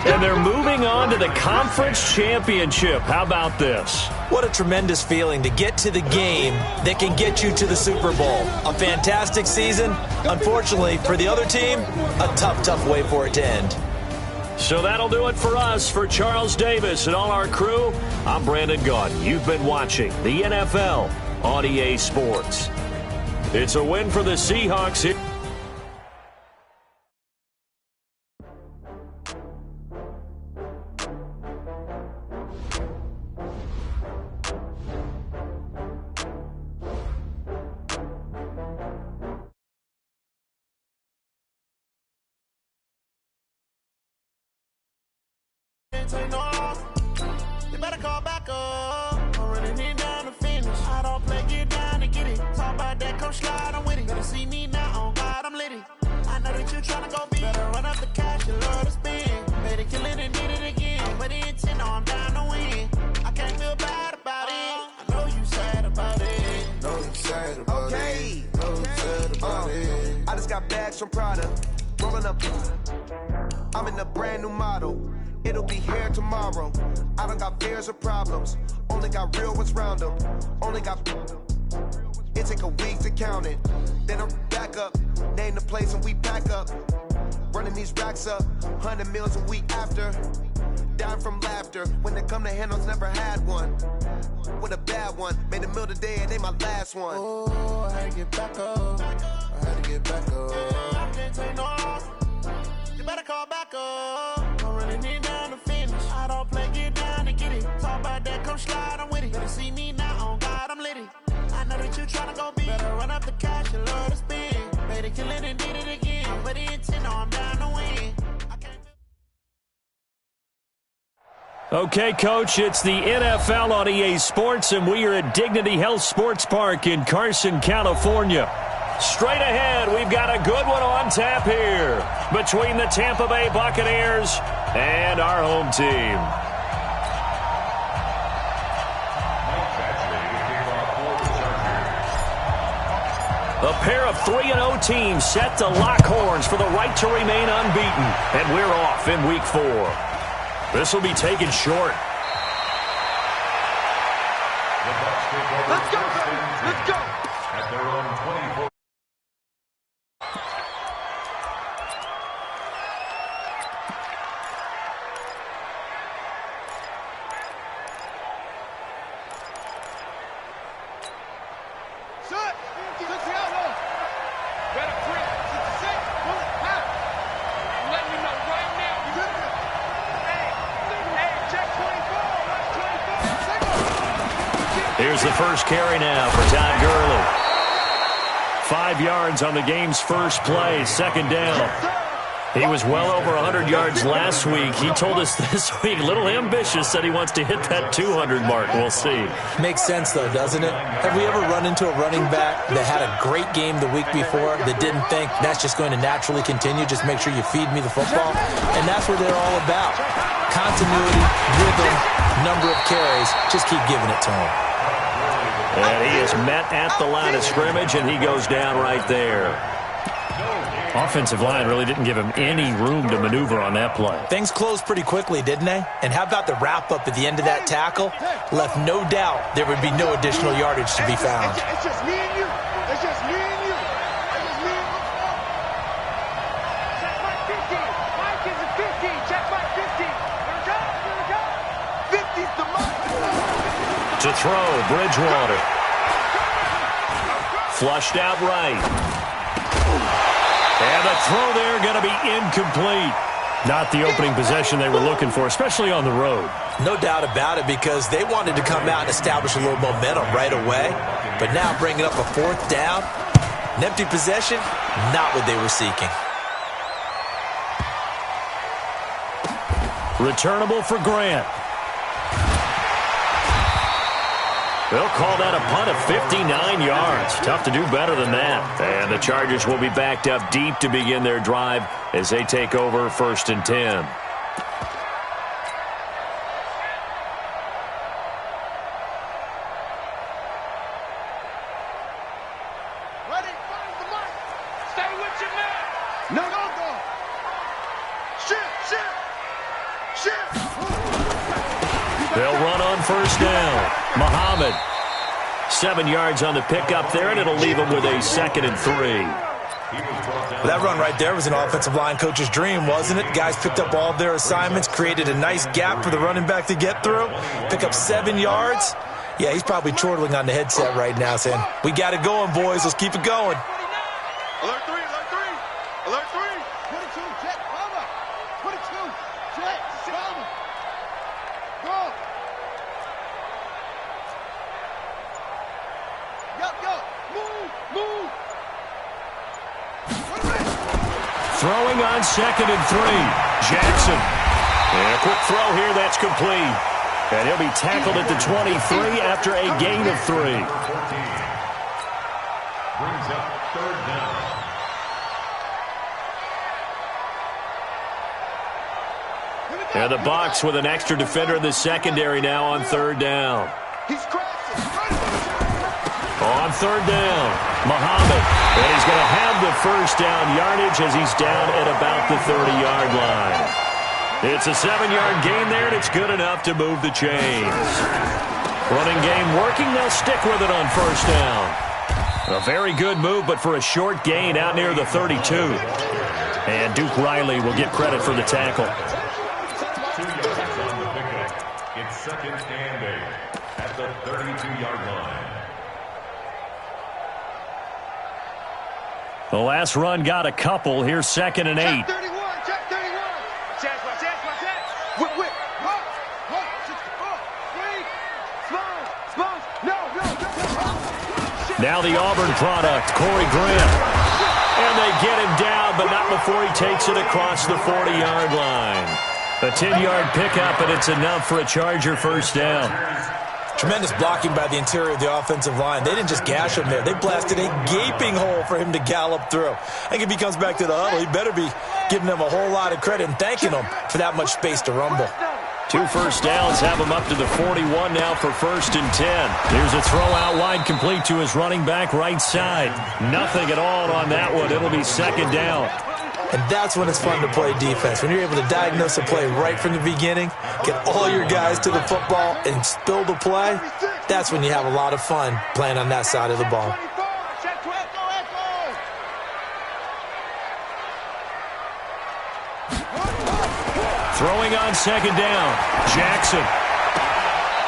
And they're moving on to the conference championship. How about this?
What a tremendous feeling to get to the game that can get you to the Super Bowl. A fantastic season. Unfortunately, for the other team, a tough way for it to end.
So that'll do it for us. For Charles Davis and all our crew, I'm Brandon Gaudin. You've been watching the NFL on EA Sports. It's a win for the Seahawks here.
You better call back up. I'm running it down to finish. I don't play, get down to get it. Talk about that, come slide, I'm with it. Better see me now, on God, I'm litty. I know that you tryna go big. Better run up the cash, you love to spend. Better kill it and did it again. But the intent, no, I'm down to win. I can't feel bad about it. I know you sad about it.
Know you sad about it. Know you sad about it. I just got bags from Prada. Rolling up. I'm in a brand new model. It'll be here tomorrow. I don't got fears or problems. Only got real ones round them. Only got. It take a week to count it. Then I'm back up. Name the place and we pack up. Running these racks up. 100 meals a week after. Down from laughter. When they come to handles, never had one. With a bad one. Made a meal today and they my last one.
Oh, I had to get back up. I had to get back up. I can't take no loss. You better call back up. I'm running it down to finish. I don't play, get down to get it. Talk about that, come slide, I'm with it. Better see me now, on God, I'm litty. I know that you tryna go big. Better run up the cash, you love to spend. Better kill it and did it again. But the intent, no, I'm down to win.
Okay, Coach, it's the NFL on EA Sports, and we are at Dignity Health Sports Park in Carson, California. Straight ahead, we've got a good one on tap here between the Tampa Bay Buccaneers and our home team. A pair of 3-0 teams set to lock horns for the right to remain unbeaten, and we're off in Week 4. This will be taken short.
Let's go, baby. Let's go.
At their own 24.
Here's the first carry now for Todd Gurley. 5 yards on the game's first play, second down. He was well over 100 yards last week. He told us this week, a little ambitious, said he wants to hit that 200 mark. We'll see.
Makes sense, though, doesn't it? Have we ever run into a running back that had a great game the week before that didn't think that's just going to naturally continue? Just make sure you feed me the football. And that's what they're all about. Continuity, rhythm, number of carries. Just keep giving it to him.
And he is met at the line of scrimmage, and he goes down right there. Offensive line really didn't give him any room to maneuver on that play.
Things closed pretty quickly, didn't they? And how about the wrap-up at the end of that tackle? Left no doubt there would be no additional yardage to be found.
It's just me and you. It's just me and you. It's just me and you. Check my 50. Mike is a 50. Check my 50. Here we go. Here we go. 50's the mark.
To throw, Bridgewater. Flushed out right. And the throw there going to be incomplete. Not the opening possession they were looking for, especially on the road.
No doubt about it, because they wanted to come out and establish a little momentum right away. But now bringing up a fourth down, an empty possession, not what they were seeking.
Returnable for Grant. They'll call that a punt of 59 yards. Tough to do better than that. And the Chargers will be backed up deep to begin their drive as they take over 1st and 10.
Ready? Find the mark. Stay with your man. No, no, go. Shift.
They'll run on 1st down. Muhammad, 7 yards on the pickup there, and it'll leave him with a 2nd and 3.
That run right there was an offensive line coach's dream, wasn't it? Guys picked up all of their assignments, created a nice gap for the running back to get through, pick up 7 yards. Yeah, he's probably chortling on the headset right now saying, we got it going, boys. Let's keep it going.
Alert 3. Alert 3. 22, jet, cover. 22, jet, cover. Go. Move.
Throwing on 2nd and 3. Jackson. And a quick throw here, that's complete. And he'll be tackled at the 23 after a gain of 3.
Brings up 3rd down.
And the Bucs with an extra defender in the secondary now on 3rd down.
He's crashing.
On 3rd down, Muhammad. And he's going to have the 1st down yardage as he's down at about the 30-yard line. It's a 7-yard gain there, and it's good enough to move the chains. Running game working. They'll stick with it on 1st down. A very good move, but for a short gain out near the 32. And Duke Riley will get credit for the tackle.
2 yards on the pickup. It's 2nd and 8 at the 32-yard line.
The last run got a couple. Here's 2nd and 8.
Check 31. Chance. Whip. Small. No.
Now the Auburn product, Corey Grant. And they get him down, but not before he takes it across the 40-yard line. A 10-yard pickup, and it's enough for a Charger 1st down.
Tremendous blocking by the interior of the offensive line. They didn't just gash him there. They blasted a gaping hole for him to gallop through. I think if he comes back to the huddle, he better be giving them a whole lot of credit and thanking them for that much space to rumble.
2 first downs have him up to the 41 now for 1st and 10. Here's a throw out wide complete to his running back right side. Nothing at all on that one. It'll be 2nd down.
And that's when it's fun to play defense. When you're able to diagnose a play right from the beginning, get all your guys to the football, and spill the play, that's when you have a lot of fun playing on that side of the ball.
Throwing on 2nd down, Jackson.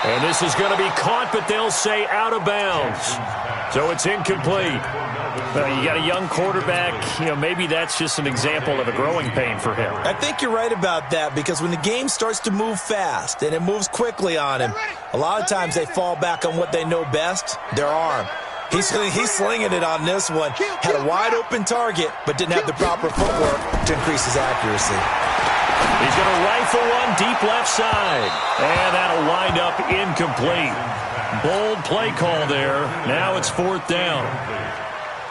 And this is going to be caught, but they'll say out of bounds. So it's incomplete. Well, you got a young quarterback. Maybe that's just an example of a growing pain for him.
I think you're right about that, because when the game starts to move fast and it moves quickly on him, a lot of times they fall back on what they know best, their arm. He's slinging it on this one. Had a wide-open target, but didn't have the proper footwork to increase his accuracy.
He's going to rifle one deep left side. And that'll wind up incomplete. Bold play call there. Now it's 4th down.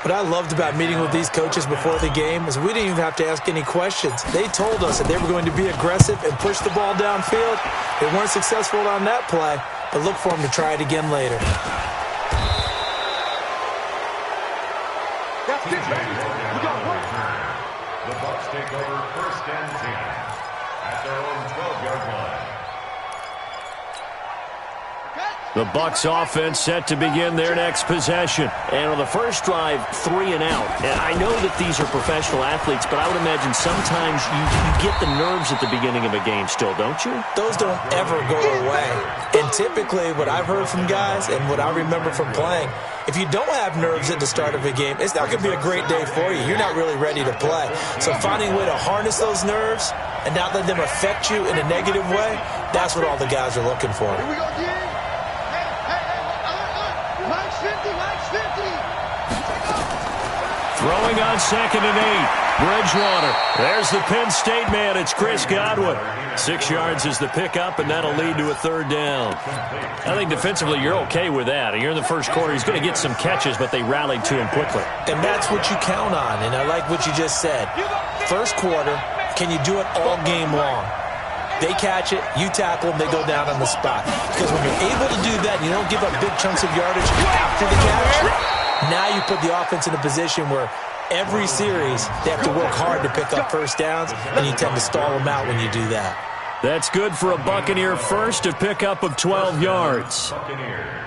What I loved about meeting with these coaches before the game is we didn't even have to ask any questions. They told us that they were going to be aggressive and push the ball downfield. They weren't successful on that play, but look for them to try it again later.
The Bucs take over 1st and 10 at their own 12-yard line.
The Bucs offense set to begin their next possession.
And on the first drive, 3 and out. And I know that these are professional athletes, but I would imagine sometimes you get the nerves at the beginning of a game still, don't you?
Those don't ever go away. And typically what I've heard from guys and what I remember from playing, if you don't have nerves at the start of a game, it's not going to be a great day for you. You're not really ready to play. So finding a way to harness those nerves and not let them affect you in a negative way, that's what all the guys are looking for.
Here we go, G. Max 50, Max 50.
Throwing on 2nd and 8. Bridgewater. There's the Penn State man. It's Chris Godwin. 6 yards is the pickup, and that'll lead to a 3rd down. I think defensively you're okay with that. You're in the first quarter. He's going to get some catches, but they rallied to him quickly.
And that's what you count on, and I like what you just said. First quarter, can you do it all game long? They catch it, you tackle them, they go down on the spot. Because when you're able to do that and you don't give up big chunks of yardage after the catch, now you put the offense in a position where every series they have to work hard to pick up first downs, and you tend to stall them out when you do that.
That's good for a Buccaneer first, a pickup of 12 yards.
Buccaneers.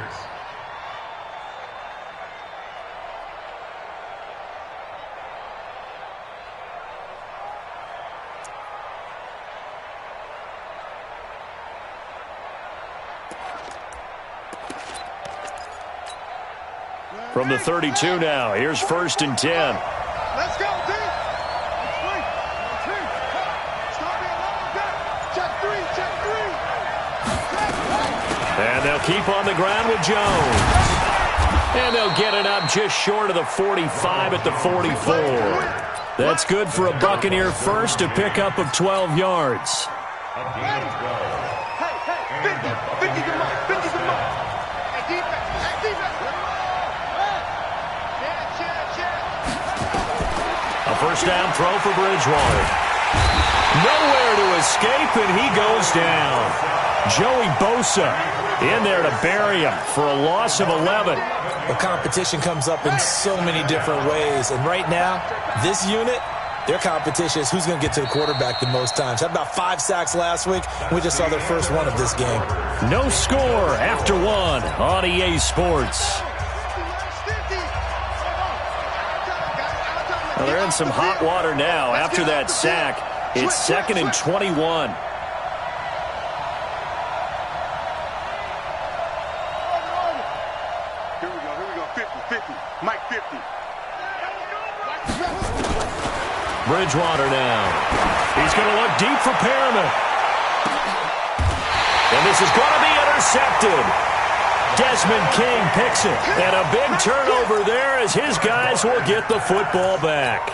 From the 32 now, here's 1st and 10.
Let's go, D. Start me along. Check 3, check 3.
And they'll keep on the ground with Jones. And they'll get it up just short of the 45 at the 44. That's good for a Buccaneer first, a pickup of 12 yards.
Hey, 50 to mark, 50 to mark. Hey, defense, hey, defense.
A first down throw for Bridgewater. Nowhere to escape, and he goes down. Joey Bosa in there to bury him for a loss of 11.
The competition comes up in so many different ways, and right now, this unit, their competition is who's going to get to the quarterback the most times. Had about 5 sacks last week. We just saw their first one of this game.
No score after 1 on EA Sports. Well, they're in some hot water now after that sack. It's 2nd and 21.
Here we go, 50, Mike 50.
Bridgewater now. He's going to look deep for Perriman. And this is going to be intercepted. Desmond King picks it. And a big turnover there as his guys will get the football back.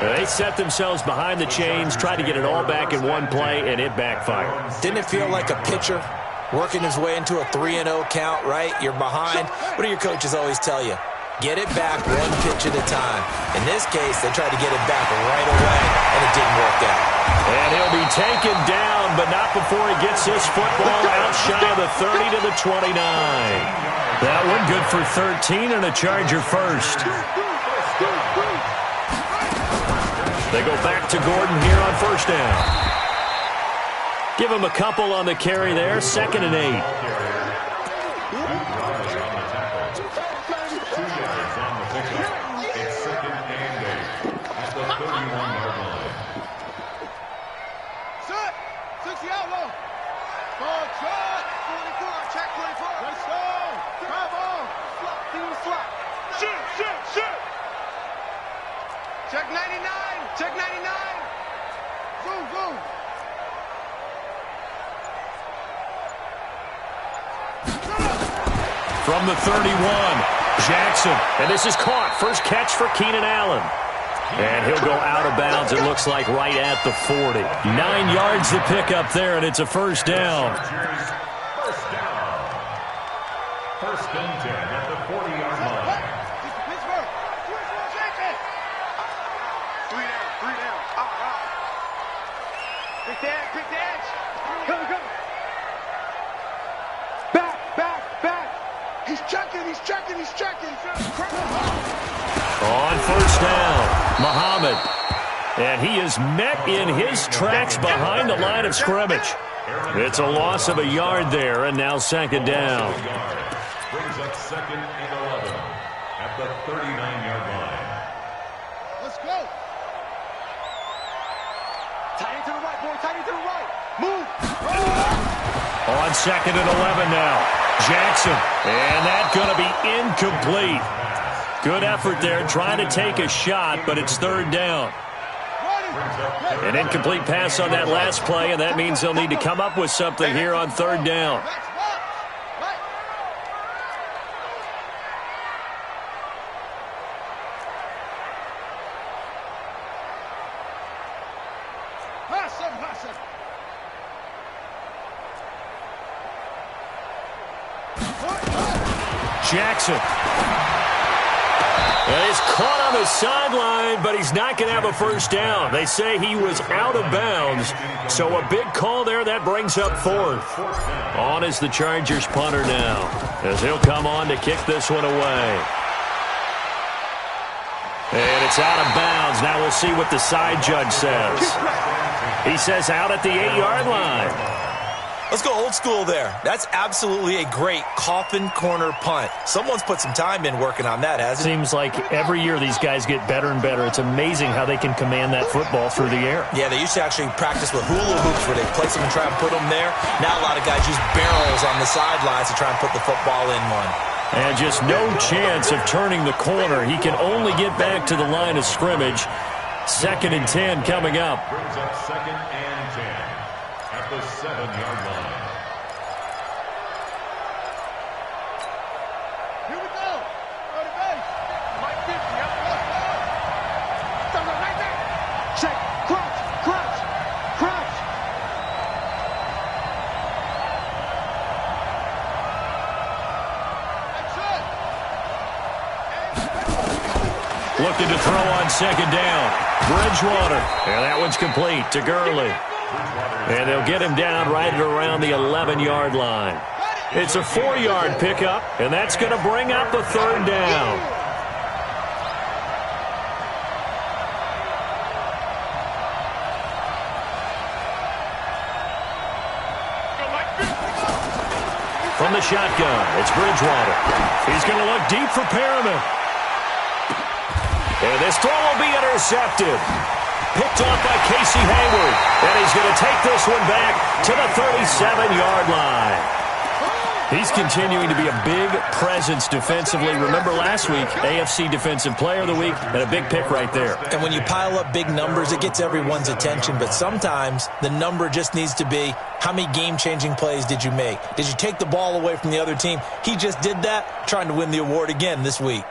They set themselves behind the chains, tried to get it all back in one play, and it backfired.
Didn't it feel like a pitcher working his way into a 3-0 count, right? You're behind. What do your coaches always tell you? Get it back one pitch at a time. In this case, they tried to get it back right away, and it didn't work out.
And he'll be taken down, but not before he gets this football out shy of the 30 to the 29. That one good for 13 and a Charger first. They go back to Gordon here on first down. Give him a couple on the carry there, 2nd and 8.
Check 99. Check 99. Boom, boom.
From the 31, Jackson. And this is caught. First catch for Keenan Allen. And he'll go out of bounds, it looks like, right at the 40. 9 yards to pick up there, and it's a first down.
First down. First and 10 at the 40-yard line.
Pittsburgh. Three down. Pick the edge. Go. Back. He's checking.
On first down, Muhammad. And he is met in his tracks behind the line of scrimmage. It's a loss of a yard there, and now second down.
Brings up second and 11 at the 39-yard line.
Let's go. Tight end to the right, boy. Tight end to the right. Move.
On second and 11 now, Jackson. And that's going to be incomplete. Good effort there, trying to take a shot, but it's third down. An incomplete pass on that last play, and that means they'll need to come up with something here on third down. Jackson. And he's caught on the sideline, but he's not going to have a first down. They say he was out of bounds, so a big call there. That brings up fourth. On is the Chargers punter now, as he'll come on to kick this one away. And it's out of bounds. Now we'll see what the side judge says. He says out at the 8-yard line.
Let's go old school there. That's absolutely a great coffin corner punt. Someone's put some time in working on that, hasn't it?
Seems like every year these guys get better and better. It's amazing how they can command that football through the air.
Yeah, they used to actually practice with hula hoops where they place them and try and put them there. Now a lot of guys use barrels on the sidelines to try and put the football in one.
And just no chance of turning the corner. He can only get back to the line of scrimmage. Second and 10 coming up.
Brings up second and 10 at the 7-yard line.
Here we go. Go to base. Mike 50. Right there. Check. Crouch.
Looking to throw on second down. Bridgewater. And that one's complete to Gurley. And they'll get him down right at around the 11-yard line. It's a 4-yard pickup, and that's going to bring up a third down. From the shotgun, it's Bridgewater. He's going to look deep for Perriman. And this throw will be intercepted. Picked off by Casey Hayward. And he's going to take this one back to the 37-yard line. He's continuing to be a big presence defensively. Remember last week, AFC Defensive Player of the Week, and a big pick right there.
And when you pile up big numbers, it gets everyone's attention. But sometimes the number just needs to be, how many game-changing plays did you make? Did you take the ball away from the other team? He just did that, trying to win the award again this week.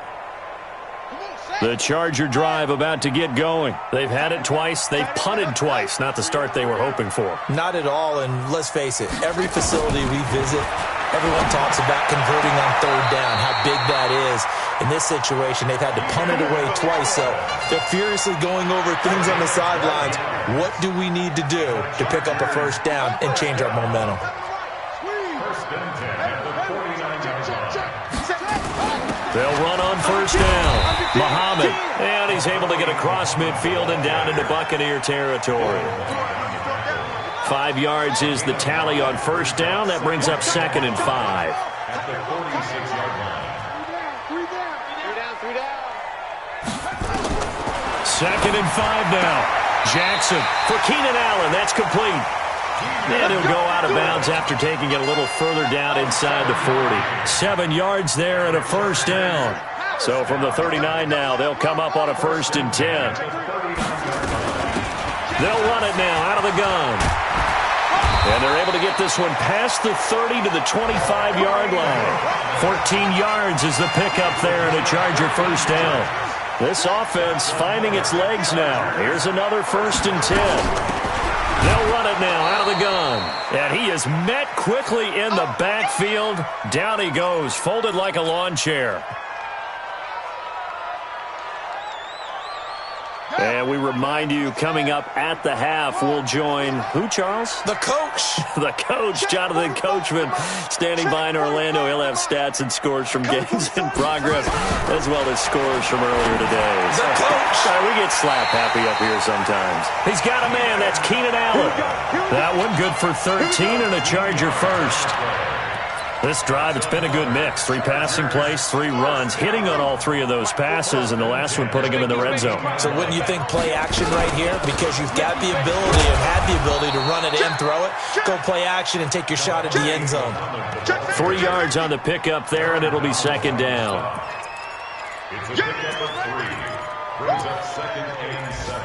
The Charger drive about to get going. They've had it twice. They've punted twice. Not the start they were hoping for.
Not at all, and let's face it, every facility we visit, everyone talks about converting on third down, how big that is. In this situation, they've had to punt it away twice, so they're furiously going over things on the sidelines. What do we need to do to pick up a first down and change our momentum?
First and 10 at the 49-yard line.
They'll run on first down. Muhammad, and he's able to get across midfield and down into Buccaneer territory. 5 yards is the tally on first down. That brings up second and 5.
At the 46-yard line.
Three down.
Second and 5 now. Jackson for Keenan Allen. That's complete. And he'll go out of bounds after taking it a little further down inside the 40. 7 yards there and a first down. So from the 39 now, they'll come up on a 1st and 10. They'll run it now out of the gun. And they're able to get this one past the 30 to the 25-yard line. 14 yards is the pickup there and a Charger 1st down. This offense finding its legs now. Here's another 1st and 10. They'll run it now out of the gun. And he is met quickly in the backfield. Down he goes, folded like a lawn chair. And we remind you, coming up at the half, we'll join who, Charles?
The coach.
The coach, Jonathan Coachman, standing by in Orlando. He'll have stats and scores from games in progress, as well as scores from earlier today.
The coach.
We get slap happy up here sometimes. He's got a man. That's Keenan Allen. That one good for 13 and a Charger 1st. This drive, it's been a good mix. 3 passing plays, 3 runs, hitting on all 3 of those passes, and the last one putting him in the red zone.
So wouldn't you think play action right here? Because you've got the ability and had the ability to run it and throw it. Go play action and take your shot at the end zone.
3 yards on the pickup there, and it'll be 2nd down.
It's a pickup of 3. Brings up 2nd and 7.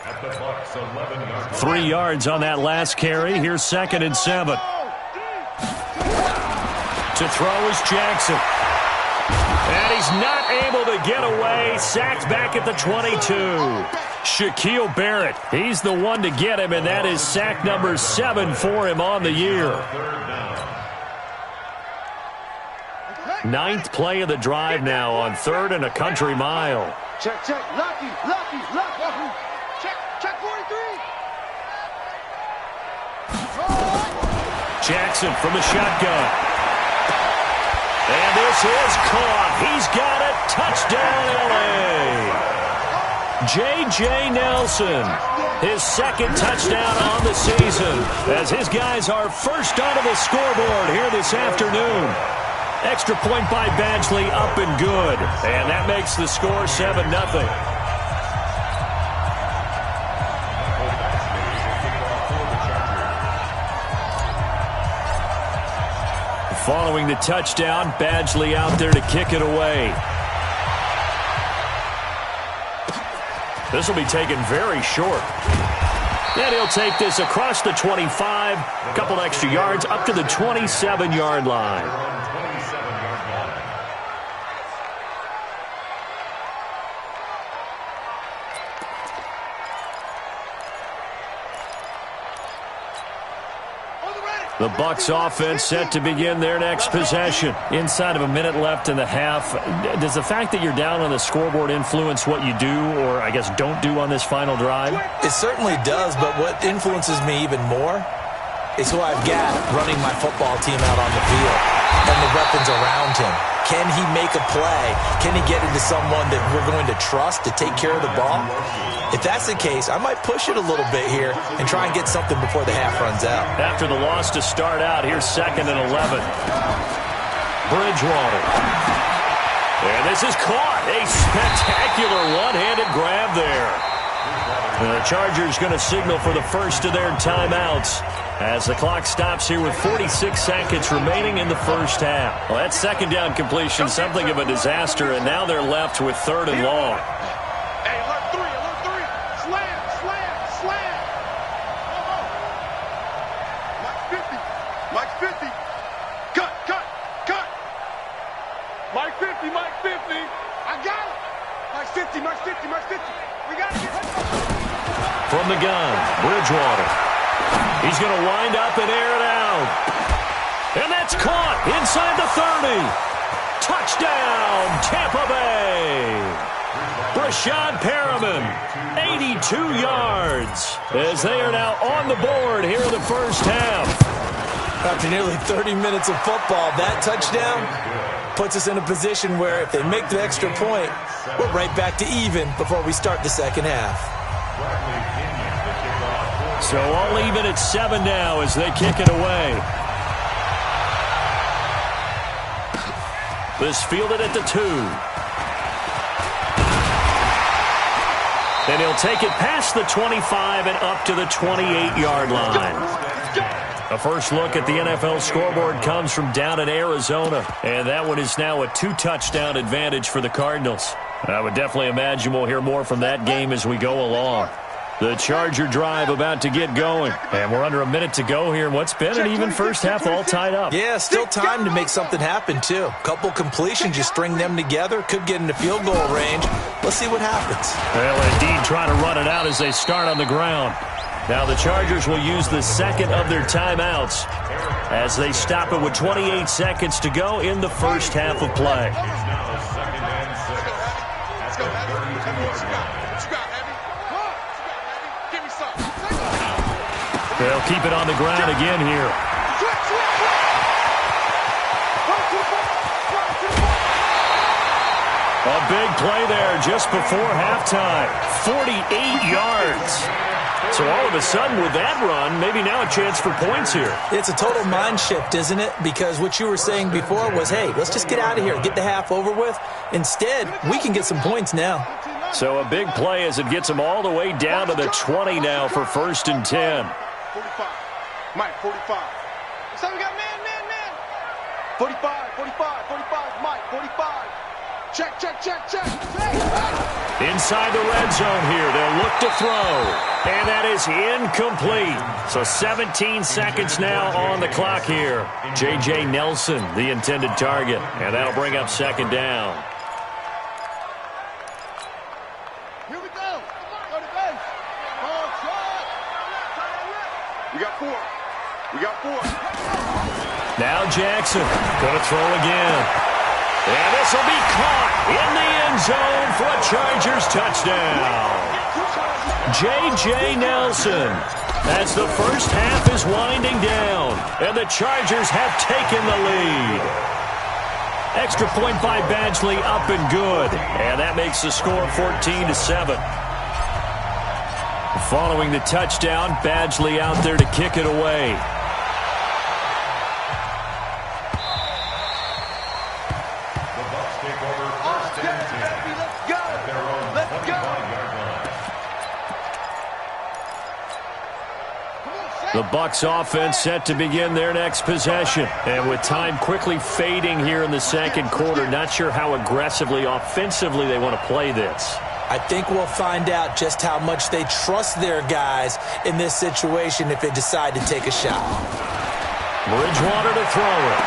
At the Bucs 11-yard line.
3 yards on that last carry. Here's 2nd and 7. To throw is Jackson. And he's not able to get away. Sacked back at the 22. Shaquille Barrett, he's the one to get him, and that is sack number 7 for him on the year. 9th play of the drive now on 3rd and a country mile.
Check, check, lucky. Check 43.
Jackson from the shotgun. And this is caught. He's got it. Touchdown, L.A. J.J. Nelson, his 2nd touchdown on the season, as his guys are first onto the scoreboard here this afternoon. Extra point by Badgley, up and good. And that makes the score 7-0. Following the touchdown, Badgley out there to kick it away. This will be taken very short. And he'll take this across the 25, a couple extra yards, up to the 27-yard line. The Bucs offense set to begin their next possession. Inside of a minute left in the half, does the fact that you're down on the scoreboard influence what you do, or I guess don't do on this final drive?
It certainly does, but what influences me even more is who I've got running my football team out on the field and the weapons around him. Can he make a play? Can he get into someone that we're going to trust to take care of the ball? If that's the case, I might push it a little bit here and try and get something before the half runs out.
After the loss to start out, here's 2nd and 11. Bridgewater. And this is caught. A spectacular one-handed grab there. And the Chargers going to signal for the first of their timeouts as the clock stops here with 46 seconds remaining in the first half. Well, that 2nd down completion, something of a disaster, and now they're left with 3rd and long.
Hey, alert 3. Slam. Mike 50. Cut. Mike 50. I got it. Mike 50. We got to get it.
From the gun, Bridgewater. He's going to wind up and air it out. And that's caught inside the 30. Touchdown, Tampa Bay. Brashad Perriman, 82 yards, as they are now on the board here in the first half.
After nearly 30 minutes of football, that touchdown puts us in a position where if they make the extra point, we're right back to even before we start the second half.
So all even at 7 now as they kick it away. This fielded at the 2. And he'll take it past the 25 and up to the 28-yard line. A first look at the NFL scoreboard comes from down in Arizona, and that one is now a 2-touchdown advantage for the Cardinals. I would definitely imagine we'll hear more from that game as we go along. The Charger drive about to get going, and we're under a minute to go here in what's been an even first half all tied up.
Yeah, still time to make something happen, too. A couple completions, you string them together, could get into field goal range. Let's see what happens.
They'll indeed try to run it out as they start on the ground. Now the Chargers will use the second of their timeouts as they stop it with 28 seconds to go in the first half of play. They'll keep it on the ground again here. A big play there just before halftime. 48 yards. So all of a sudden with that run, maybe now a chance for points here.
It's a total mind shift, isn't it? Because what you were saying before was, hey, let's just get out of here, get the half over with. Instead, we can get some points now.
So a big play as it gets them all the way down to the 20 now for 1st and 10.
45. Mike, 45. So we got man. 45, 45, Mike, 45. Check.
Inside the red zone here. They'll look to throw. And that is incomplete. So 17 seconds now on the clock here. J.J. Nelson, the intended target. And that'll bring up 2nd down.
Here we go. Go to base. Ball shot. We got 4.
Now Jackson going to throw again. And this will be caught in the end zone for a Chargers touchdown. J.J. Nelson, as the first half is winding down, and the Chargers have taken the lead. Extra point by Badgley up and good, and that makes the score 14-7. Following the touchdown, Badgley out there to kick it away. The Bucs offense set to begin their next possession. And with time quickly fading here in the second quarter, not sure how aggressively, offensively they want to play this.
I think we'll find out just how much they trust their guys in this situation if they decide to take a shot.
Bridgewater to throw it.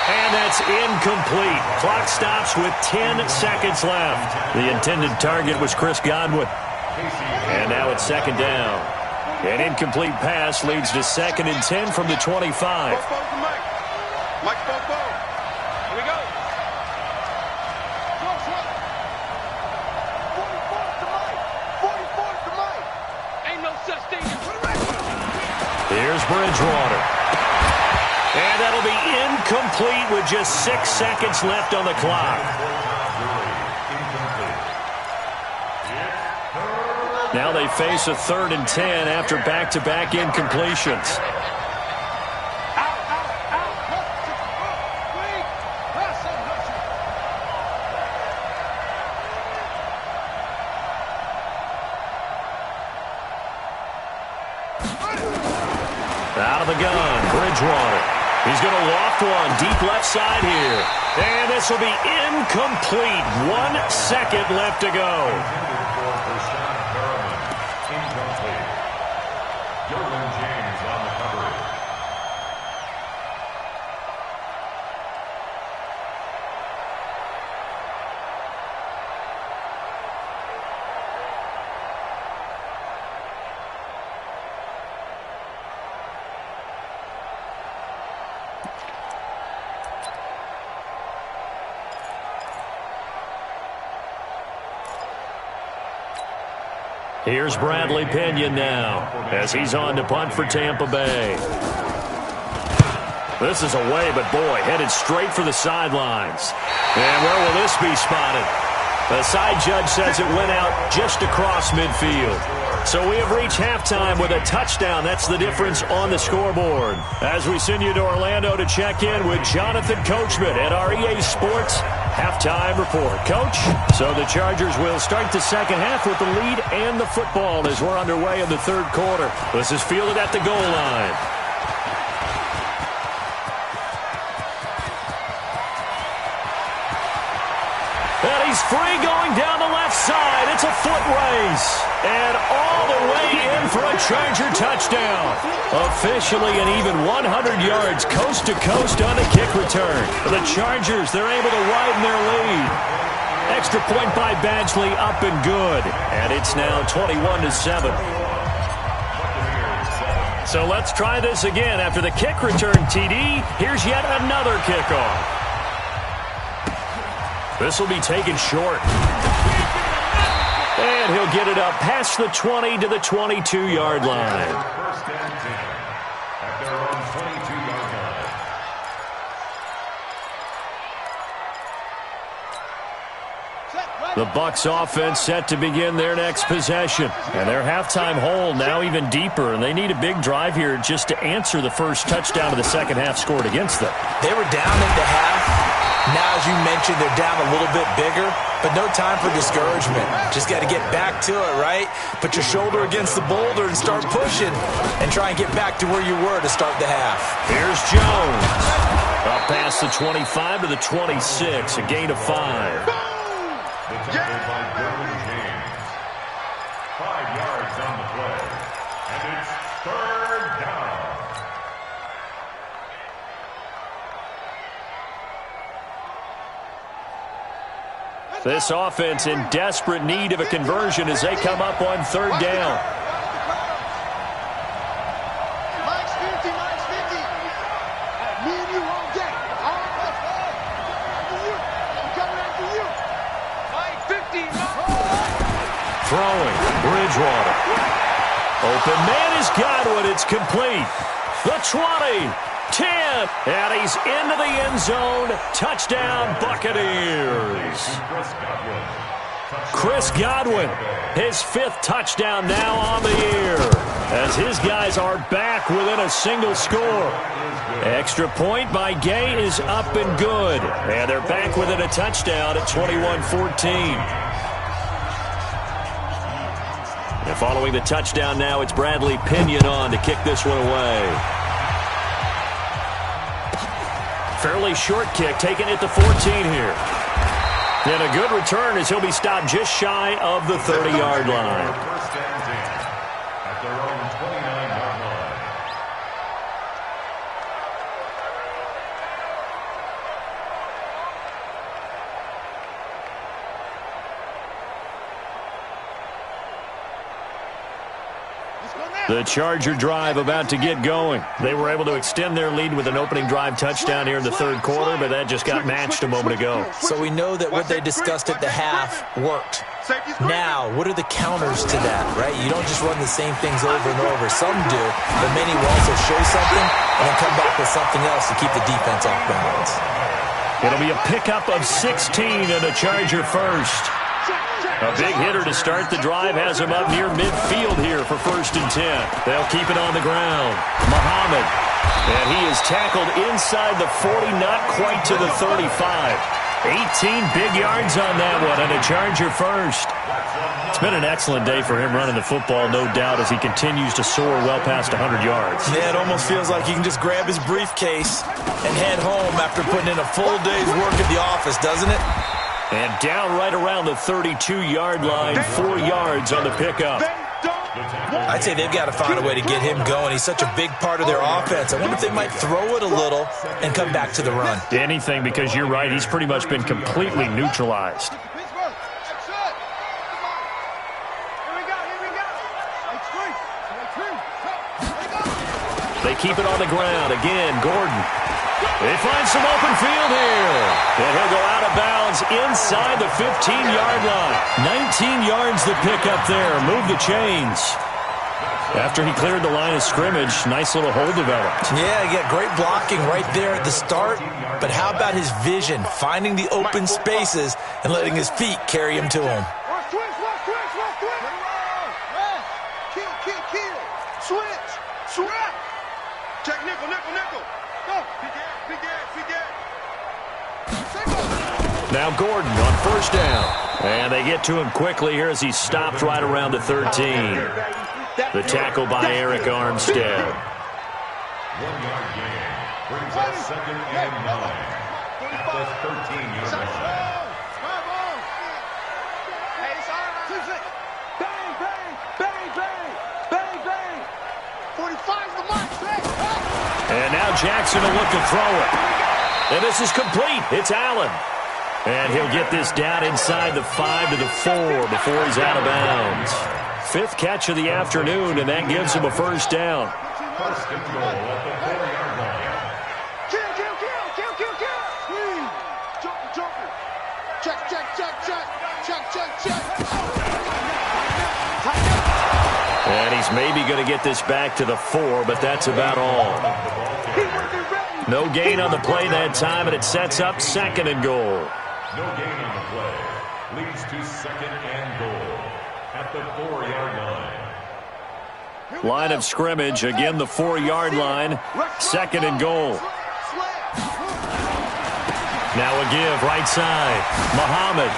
And that's incomplete. Clock stops with 10 seconds left. The intended target was Chris Godwin. And now it's 2nd down. An incomplete pass leads to 2nd and 10 from the 25.
Mike, here we go. 44 to Mike. Ain't no such thing as
Here's Bridgewater. And that'll be incomplete with just 6 seconds left on the clock. Now they face a 3rd and 10 after back-to-back incompletions. Out of the gun, Bridgewater. He's going to loft one deep left side here. And this will be incomplete. 1 second left to go. Here's Bradley Pinion now as he's on to punt for Tampa Bay. This is away, but boy, headed straight for the sidelines. And where will this be spotted? The side judge says it went out just across midfield. So we have reached halftime with a touchdown. That's the difference on the scoreboard. As we send you to Orlando to check in with Jonathan Coachman at our EA Sports Halftime Report. Coach, so the Chargers will start the second half with the lead and the football as we're underway in the third quarter. This is fielded at the goal line. He's free going down the left side. It's a foot race. And all the way in for a Charger touchdown. Officially an even 100 yards coast to coast on the kick return. The Chargers, they're able to widen their lead. Extra point by Badgley, up and good. And it's now 21-7. So let's try this again. After the kick return, TD, here's yet another kickoff. This will be taken short. And he'll get it up past the 20 to the 22-yard line.
First and 10 at their own 22-yard line.
The Bucs offense set to begin their next possession. And their halftime hole now even deeper, and they need a big drive here just to answer the first touchdown of the second half scored against them.
They were down in the half. Now, as you mentioned, they're down a little bit bigger, but no time for discouragement. Just got to get back to it, right? Put your shoulder against the boulder and start pushing and try and get back to where you were to start the half.
Here's Jones. Up past the 25 to the 26, a gain of 5.
The tackle by Derwin James. 5 yards on the play. And it's third down.
This offense in desperate need of a conversion as they come up on third down.
Mike's 50. Me and you all day. I'm coming after you. Mike 50.
Throwing, Bridgewater. Open man is Godwin. It's complete. The 20, 10, and he's into the end zone. Touchdown, Buccaneers. Chris Godwin, his 5th touchdown now on the year, as his guys are back within a single score. Extra point by Gay is up and good, and they're back within a touchdown at 21-14. And following the touchdown now, it's Bradley Pinion on to kick this one away. Fairly short kick, taken at the 14 here. And a good return as he'll be stopped just shy of the 30-yard line.
First and 10 at their own 29-yard line.
The Charger drive about to get going. They were able to extend their lead with an opening drive touchdown here in the third quarter, but that just got matched a moment ago.
So we know that what they discussed at the half worked. Now, what are the counters to that, right? You don't just run the same things over and over. Some do, but many will also show something and then come back with something else to keep the defense off balance.
It'll be a pickup of 16 and a Charger first. A big hitter to start the drive has him up near midfield here for 1st and 10. They'll keep it on the ground. Muhammad. And he is tackled inside the 40, not quite to the 35. 18 big yards on that one, and a Charger first. It's been an excellent day for him running the football, no doubt, as he continues to soar well past 100 yards.
Yeah, it almost feels like he can just grab his briefcase and head home after putting in a full day's work at the office, doesn't it?
And down right around the 32-yard line, 4 yards on the pickup.
I'd say they've got to find a way to get him going. He's such a big part of their offense. I wonder if they might throw it a little and come back to the run.
Anything, because you're right, he's pretty much been completely neutralized. They keep it on the ground. Again, Gordon. They find some open field here. And he'll go out of bounds inside the 15-yard line. 19 yards the pick up there. Move the chains. After he cleared the line of scrimmage, nice little hole developed.
Yeah, he got great blocking right there at the start. But how about his vision, finding the open spaces and letting his feet carry him to him?
Check nickel. Go.
Now Gordon on first down. And they get to him quickly here as he stopped right around the 13. The tackle by Eric Armstead.
1-yard gain brings up 2nd and 9 at the 13-yard line.
now Jackson will look to throw it. And this is complete. It's Allen. And he'll get this down inside the 5 to the 4 before he's out of bounds. 5th catch of the afternoon, and that gives him a first down.
First and goal at the 4-yard line.
Kill. Jumper. Check.
And he's maybe going to get this back to the 4, but that's about all. No gain on the play that time, and it sets up 2nd and goal.
No gain on the play. Leads to 2nd and goal at the 4-yard line.
Line of scrimmage, again the 4-yard line, 2nd and goal. Now a give, right side, Muhammad.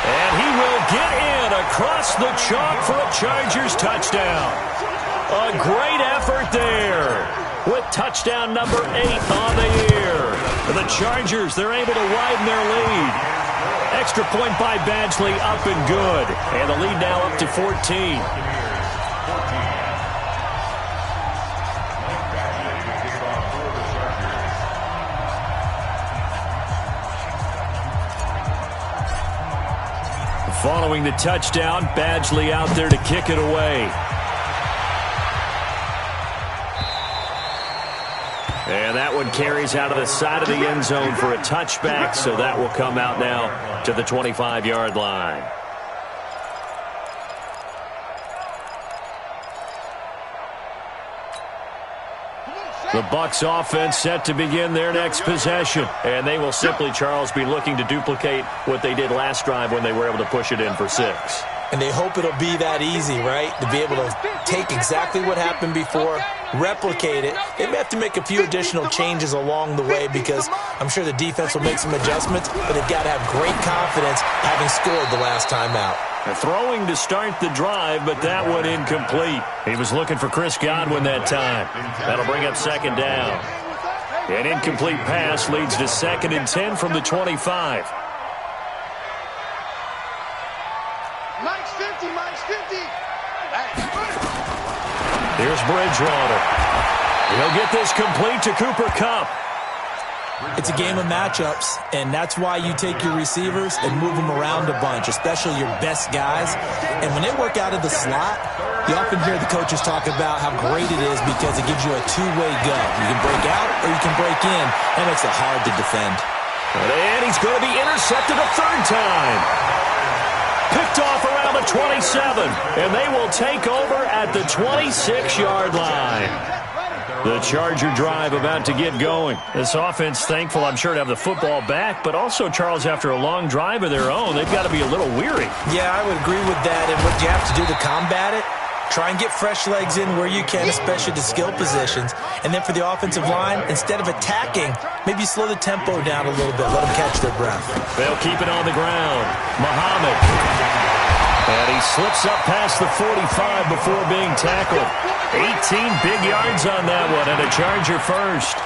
And he will get in across the chalk for a Chargers touchdown. A great effort there with touchdown number 8 on the year. The Chargers, they're able to widen their lead. Extra point by Badgley, up and good. And the lead now up to 14. Following the touchdown, Badgley out there to kick it away. And that one carries out of the side of the end zone for a touchback, so that will come out now to the 25-yard line. The Bucs offense set to begin their next possession. And they will simply, Charles, be looking to duplicate what they did last drive when they were able to push it in for 6.
And they hope it'll be that easy, right? To be able to take exactly what happened before, replicate it. They may have to make a few additional changes along the way because I'm sure the defense will make some adjustments, but they've got to have great confidence having scored the last time out.
Throwing to start the drive, but that one incomplete. He was looking for Chris Godwin that time. That'll bring up 2nd down. An incomplete pass leads to 2nd and 10 from the 25.
Mike's 50.
Here's Bridgewater. He'll get this complete to Cooper Kupp.
It's a game of matchups, and that's why you take your receivers and move them around a bunch, especially your best guys. And when they work out of the slot, you often hear the coaches talk about how great it is because it gives you a two-way go. You can break out or you can break in. That makes it hard to defend.
And he's going to be intercepted a 3rd time. Picked off around the 27, and they will take over at the 26-yard line. The Charger drive about to get going. This offense, thankful, I'm sure, to have the football back, but also, Charles, after a long drive of their own, they've got to be a little weary.
Yeah, I would agree with that, and what you have to do to combat it, try and get fresh legs in where you can, especially the skill positions. And then for the offensive line, instead of attacking, maybe slow the tempo down a little bit, let them catch their breath.
They'll keep it on the ground. Muhammad. And he slips up past the 45 before being tackled. 18 big yards on that one, and a Charger first.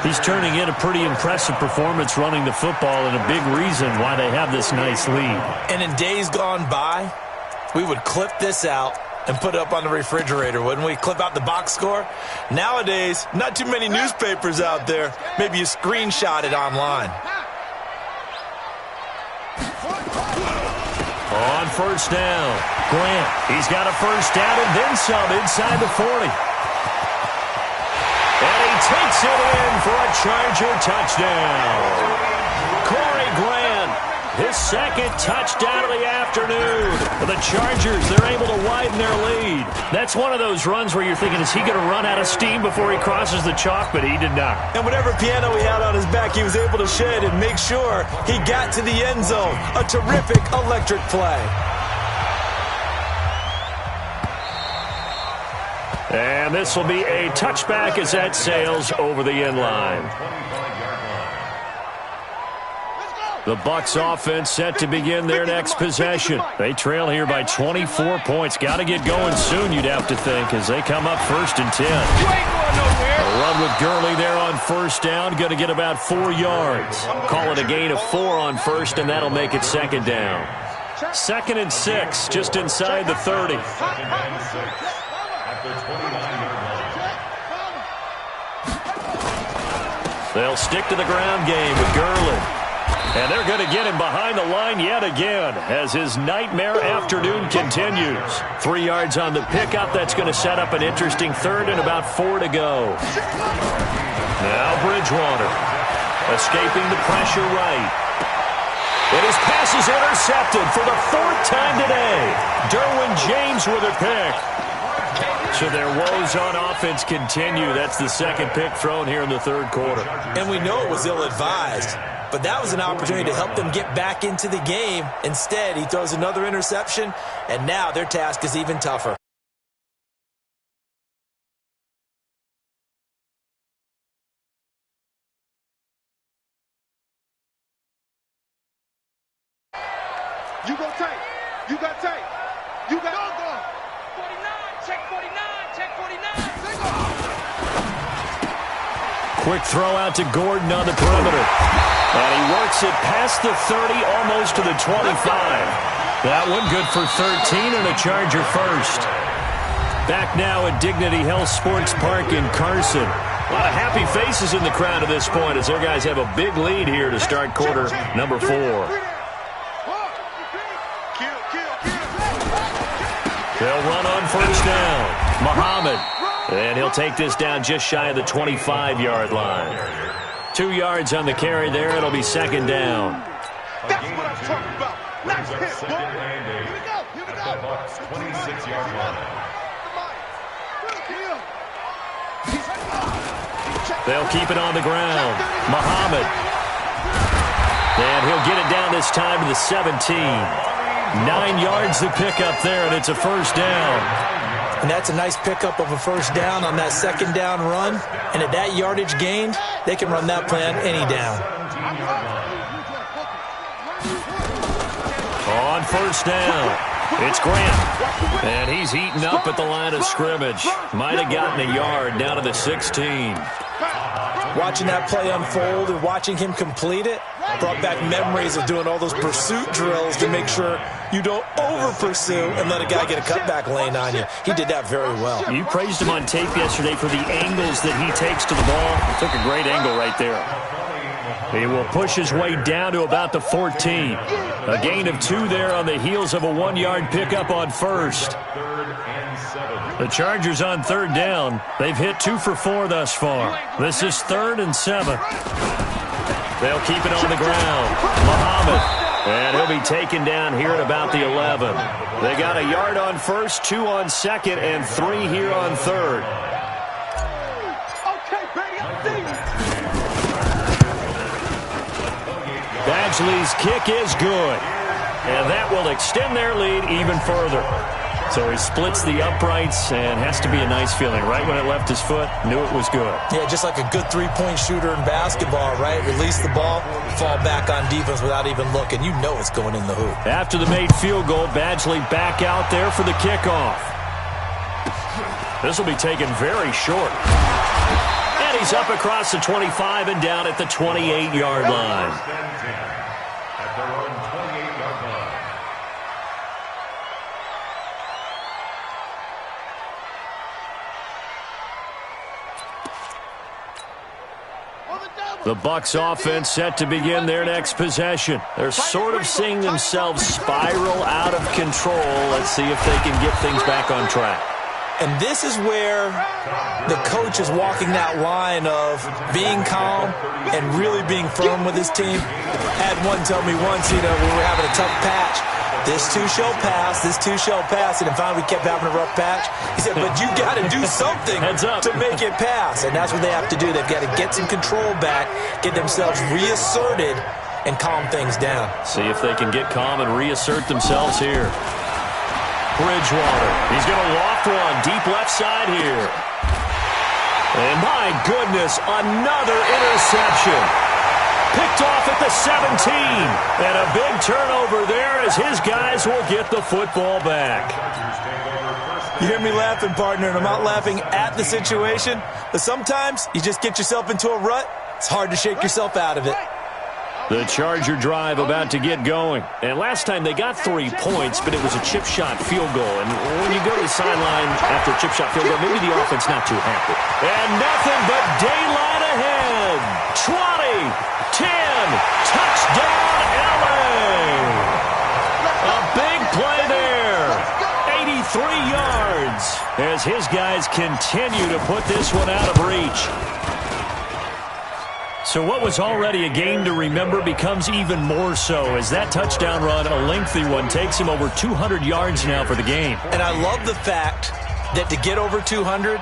He's turning in a pretty impressive performance running the football, and a big reason why they have this nice lead.
And in days gone by, we would clip this out and put it up on the refrigerator, wouldn't we? Clip out the box score. Nowadays, not too many newspapers out there. Maybe you screenshot it online.
On 1st down, Grant. He's got a 1st down and then some inside the 40. And he takes it in for a Charger touchdown. Corey Grant, his 2nd touchdown of the afternoon. The Chargers, they're able to widen their lead. That's one of those runs where you're thinking, is he going to run out of steam before he crosses the chalk? But he did not.
And whatever piano he had on his back, he was able to shed and make sure he got to the end zone. A terrific electric play.
And this will be a touchback as that sails over the end line. The Bucs offense set to begin their next possession. They trail here by 24 points. Got to get going soon, you'd have to think, as they come up 1st and 10. A run with Gurley there on 1st down. Going to get about 4 yards. Call it a gain of 4 on 1st, and that'll make it 2nd down. 2nd and 6, just inside the 30.
At the 29-yard line.
They'll stick to the ground game with Gurley. And they're going to get him behind the line yet again as his nightmare afternoon continues. 3 yards on the pickup. That's going to set up an interesting third and about 4 to go. Now Bridgewater escaping the pressure right. And his pass is intercepted for the 4th time today. Derwin James with a pick. So their woes on offense continue. That's the second pick thrown here in the third quarter.
And we know it was ill-advised, but that was an opportunity to help them get back into the game. Instead, he throws another interception, and now their task is even tougher.
You go tight. You got tight. You got go.
49, check 49, check 49.
Quick throw out to Gordon on the perimeter. And he works it past the 30, almost to the 25. That one good for 13 and a Charger first. Back now at Dignity Health Sports Park in Carson. A lot of happy faces in the crowd at this point as their guys have a big lead here to start quarter number 4. They'll run on first down. Muhammad. And he'll take this down just shy of the 25-yard line. 2 yards on the carry there. It'll be second down.
That's what I'm talking about. Nice hit, boy.
Here we go. At the Bucs' 26-yard line.
They'll keep it on the ground. Muhammad. And he'll get it down this time to the 17. 9 yards to pick up there, and it's a first down.
And that's a nice pickup of a first down on that second down run. And at that yardage gained, they can run that play on any down.
On first down, it's Grant. And he's eaten up at the line of scrimmage. Might have gotten a yard down to the 16.
Watching that play unfold and watching him complete it brought back memories of doing all those pursuit drills to make sure you don't over-pursue and let a guy get a cutback lane on you. He did that very well.
You praised him on tape yesterday for the angles that he takes to the ball. He took a great angle right there. He will push his way down to about the 14. A gain of 2 there on the heels of a 1-yard pickup on first. The Chargers on third down. They've hit 2 for 4 thus far. This is 3rd and 7. They'll keep it on the ground. Muhammad. And he'll be taken down here at about the 11. They got a yard on first, 2 on second, and 3 here on third. Badgley's kick is good. And that will extend their lead even further. So he splits the uprights and has to be a nice feeling. Right when it left his foot, knew it was good.
Yeah, just like a good three-point shooter in basketball, right? Release the ball, fall back on defense without even looking. You know it's going in the hoop.
After the made field goal, Badgley back out there for the kickoff. This will be taken very short. And he's up across the 25 and down at the 28-yard line.
At their own 28-yard line.
The Bucs offense set to begin their next possession. They're sort of seeing themselves spiral out of control. Let's see if they can get things back on track.
And this is where the coach is walking that line of being calm and really being firm with his team. Had one tell me once, we were having a tough patch. This too shall pass, this too shall pass. And finally we kept having a rough patch. He said, but you got to do something to make it pass. And that's what they have to do. They've got to get some control back, get themselves reasserted, and calm things down.
See if they can get calm and reassert themselves here. Bridgewater. He's going to loft one deep left side here. And my goodness, another interception. Picked off at the 17. And a big turnover there as his guys will get the football back.
You hear me laughing, partner, and I'm not laughing at the situation. But sometimes you just get yourself into a rut. It's hard to shake yourself out of it.
The Charger drive about to get going. And last time they got 3 points, but it was a chip shot field goal. And when you go to the sideline after a chip shot field goal, maybe the offense not too happy. And nothing but daylight ahead. 20, 10, touchdown LA. A big play there. 83 yards as his guys continue to put this one out of reach. So what was already a game to remember becomes even more so as that touchdown run, a lengthy one, takes him over 200 yards now for the game.
And I love the fact that to get over 200,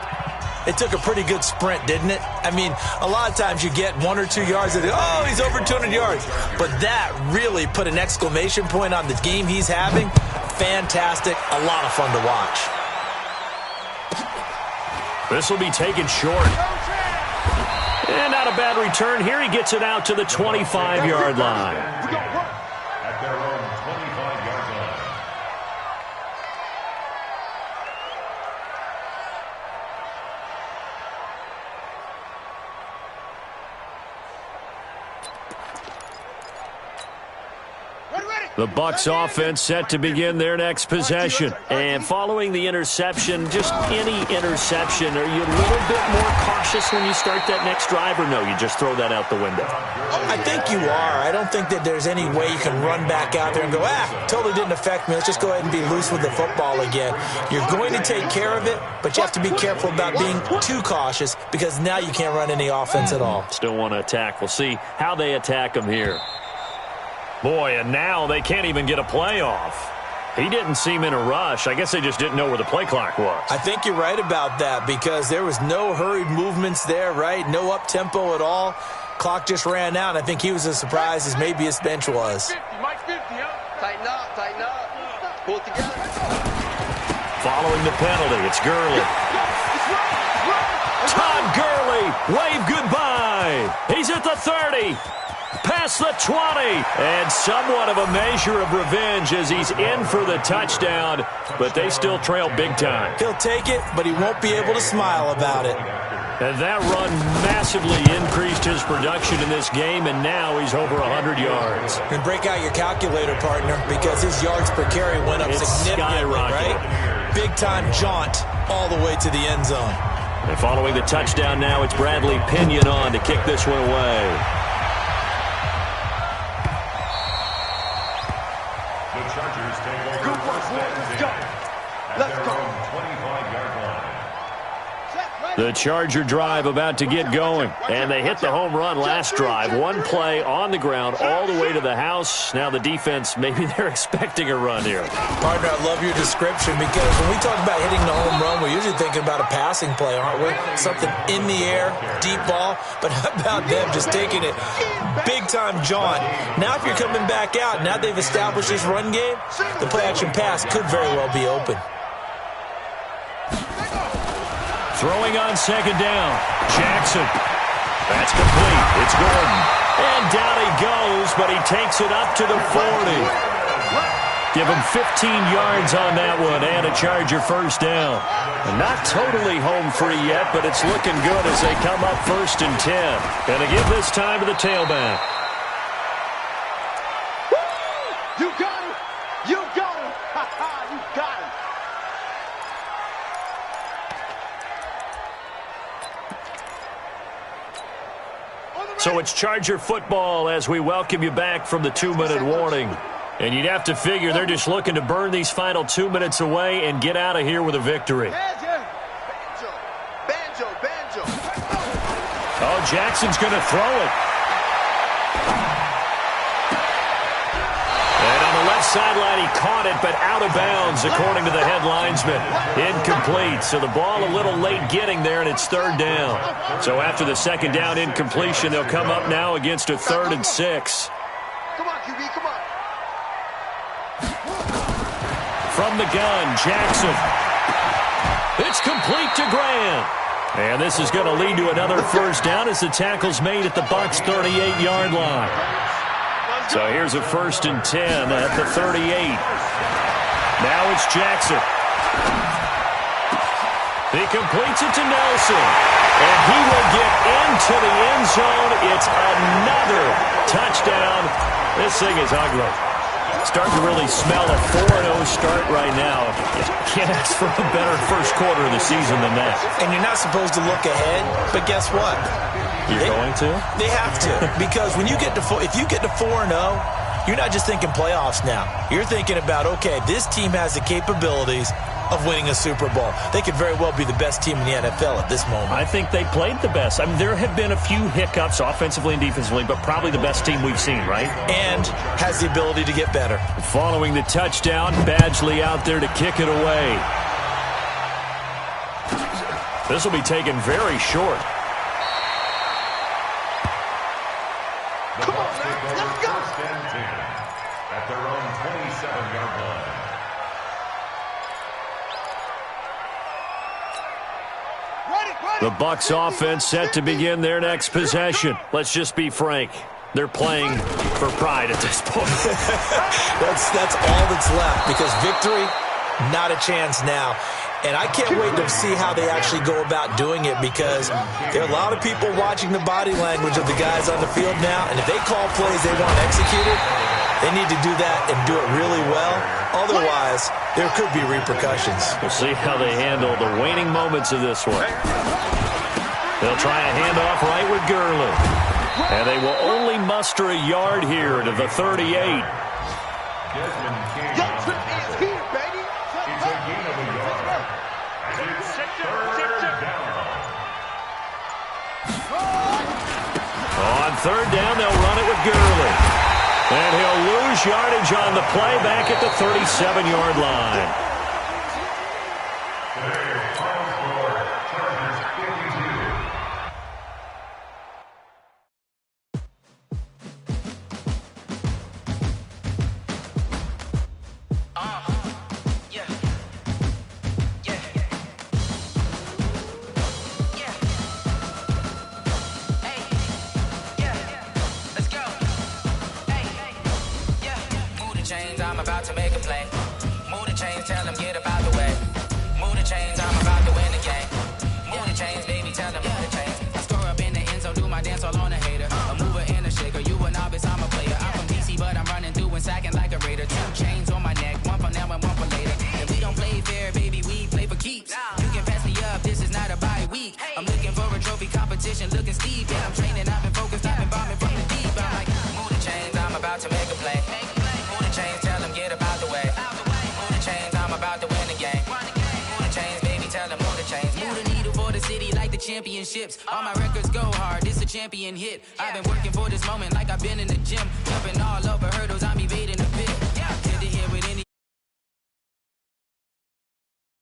it took a pretty good sprint, didn't it? I mean, a lot of times you get 1 or 2 yards and, oh, he's over 200 yards. But that really put an exclamation point on the game he's having. Fantastic. A lot of fun to watch.
This will be taken short. And not a bad return here. He gets it out to the 25-yard line.
At their own 25-yard line.
The Bucs offense set to begin their next possession. And following the interception, just any interception, are you a little bit more cautious when you start that next drive, or no, you just throw that out the window?
I think you are. I don't think that there's any way you can run back out there and go, totally didn't affect me. Let's just go ahead and be loose with the football again. You're going to take care of it, but you have to be careful about being too cautious because now you can't run any offense at all.
Still want to attack. We'll see how they attack him here. Boy, and now they can't even get a play off. He didn't seem in a rush. I guess they just didn't know where the play clock was.
I think you're right about that because there was no hurried movements there, right? No up-tempo at all. Clock just ran out, and I think he was as surprised as maybe his bench was.
Tighten up. Pull it together.
Following the penalty, it's Gurley. Todd Gurley, wave goodbye. He's at the 30. Past the 20, and somewhat of a measure of revenge as he's in for the touchdown, but they still trail big time.
He'll take it, but he won't be able to smile about it.
And that run massively increased his production in this game, and now he's over 100 yards.
And break out your calculator, partner, because his yards per carry went up significantly, right? Big-time jaunt all the way to the end zone.
And following the touchdown now, it's Bradley Pinion on to kick this one away. The Charger drive about to get going. And they hit the home run last drive. One play on the ground all the way to the house. Now the defense, maybe they're expecting a run here.
Partner, I love your description because when we talk about hitting the home run, we're usually thinking about a passing play, aren't we? Something in the air, deep ball. But how about them just taking it big-time jaunt? Now if you're coming back out, now they've established this run game, the play-action pass could very well be open.
Throwing on second down. Jackson. That's complete. It's Gordon. And down he goes, but he takes it up to the 40. Give him 15 yards on that one and a Charger first down. And not totally home free yet, but it's looking good as they come up 1st and 10. Gonna give this time to the tailback.
You got it. You got it. You got it.
So it's Charger football as we welcome you back from the 2-minute warning. And you'd have to figure they're just looking to burn these final 2 minutes away and get out of here with a victory.
Banjo.
Oh, Jackson's going to throw it. And on the left sideline, he caught it, but out of bounds, according to the head linesman. Incomplete, so the ball a little late getting there, and it's 3rd down. So after the second down incompletion, they'll come up now against a 3rd and 6.
Come on, QB, come on.
From the gun, Jackson. It's complete to Graham. And this is going to lead to another first down as the tackle's made at the Bucs' 38-yard line. So here's a 1st and 10 at the 38. Now it's Jackson. He completes it to Nelson. And he will get into the end zone. It's another touchdown. This thing is ugly. Starting to really smell a 4-0 start right now. Can't ask for a better first quarter of the season than that.
And you're not supposed to look ahead, but guess what?
You're going to?
They have to. Because when you get to if you get to 4-0, you're not just thinking playoffs now. You're thinking about, okay, this team has the capabilities of winning a Super Bowl. They could very well be the best team in the NFL at this moment.
I think they played the best. I mean, there have been a few hiccups offensively and defensively, but probably the best team we've seen, right?
And has the ability to get better.
Following the touchdown, Badgley out there to kick it away. This will be taken very short.
Come on, let's go. First and 10 at their own 27-yard line.
The Bucs offense set to begin their next possession. Let's just be frank. They're playing for pride at this point.
That's all that's left, because victory, not a chance now. And I can't wait to see how they actually go about doing it, because there are a lot of people watching the body language of the guys on the field now, and if they call plays they want executed, they need to do that and do it really well. Otherwise, there could be repercussions.
We'll see how they handle the waning moments of this one. They'll try a handoff right with Gurley. And they will only muster a yard here to the 38.
Desmond King. It's a gain of a yard. And it's third down.
On third down, they'll run it with Gurley. And he'll lose yardage on the play back at the 37-yard line.
I'm about to make a play. Move the chains, tell them get about the way. Move the chains, I'm about to win the game. Move the chains, baby, tell them move the chains. I score up in the end zone, do my dance all on a hater. A mover and a shaker, you a novice, I'm a player. I'm from DC, but I'm running through and sacking like a raider. 2 chains on my neck, one for now and one for later. And we don't play fair, baby, we play for keeps. You can pass me up, this is not a bye week. I'm looking for a trophy competition, looking steep. Yeah, I'm training, I've been focused, I've been bombing from the deep. I'm like, move the chains, I'm about to make a play. Move the chains, tell them get about the way. Move the chains, I'm about to win the game. Move the chains, baby, tell them move the chains. Move the needle for the city like the championships. All my records go hard, this a champion hit. I've been working for this moment like I've been in the gym. Jumping all over hurdles, I'm evading the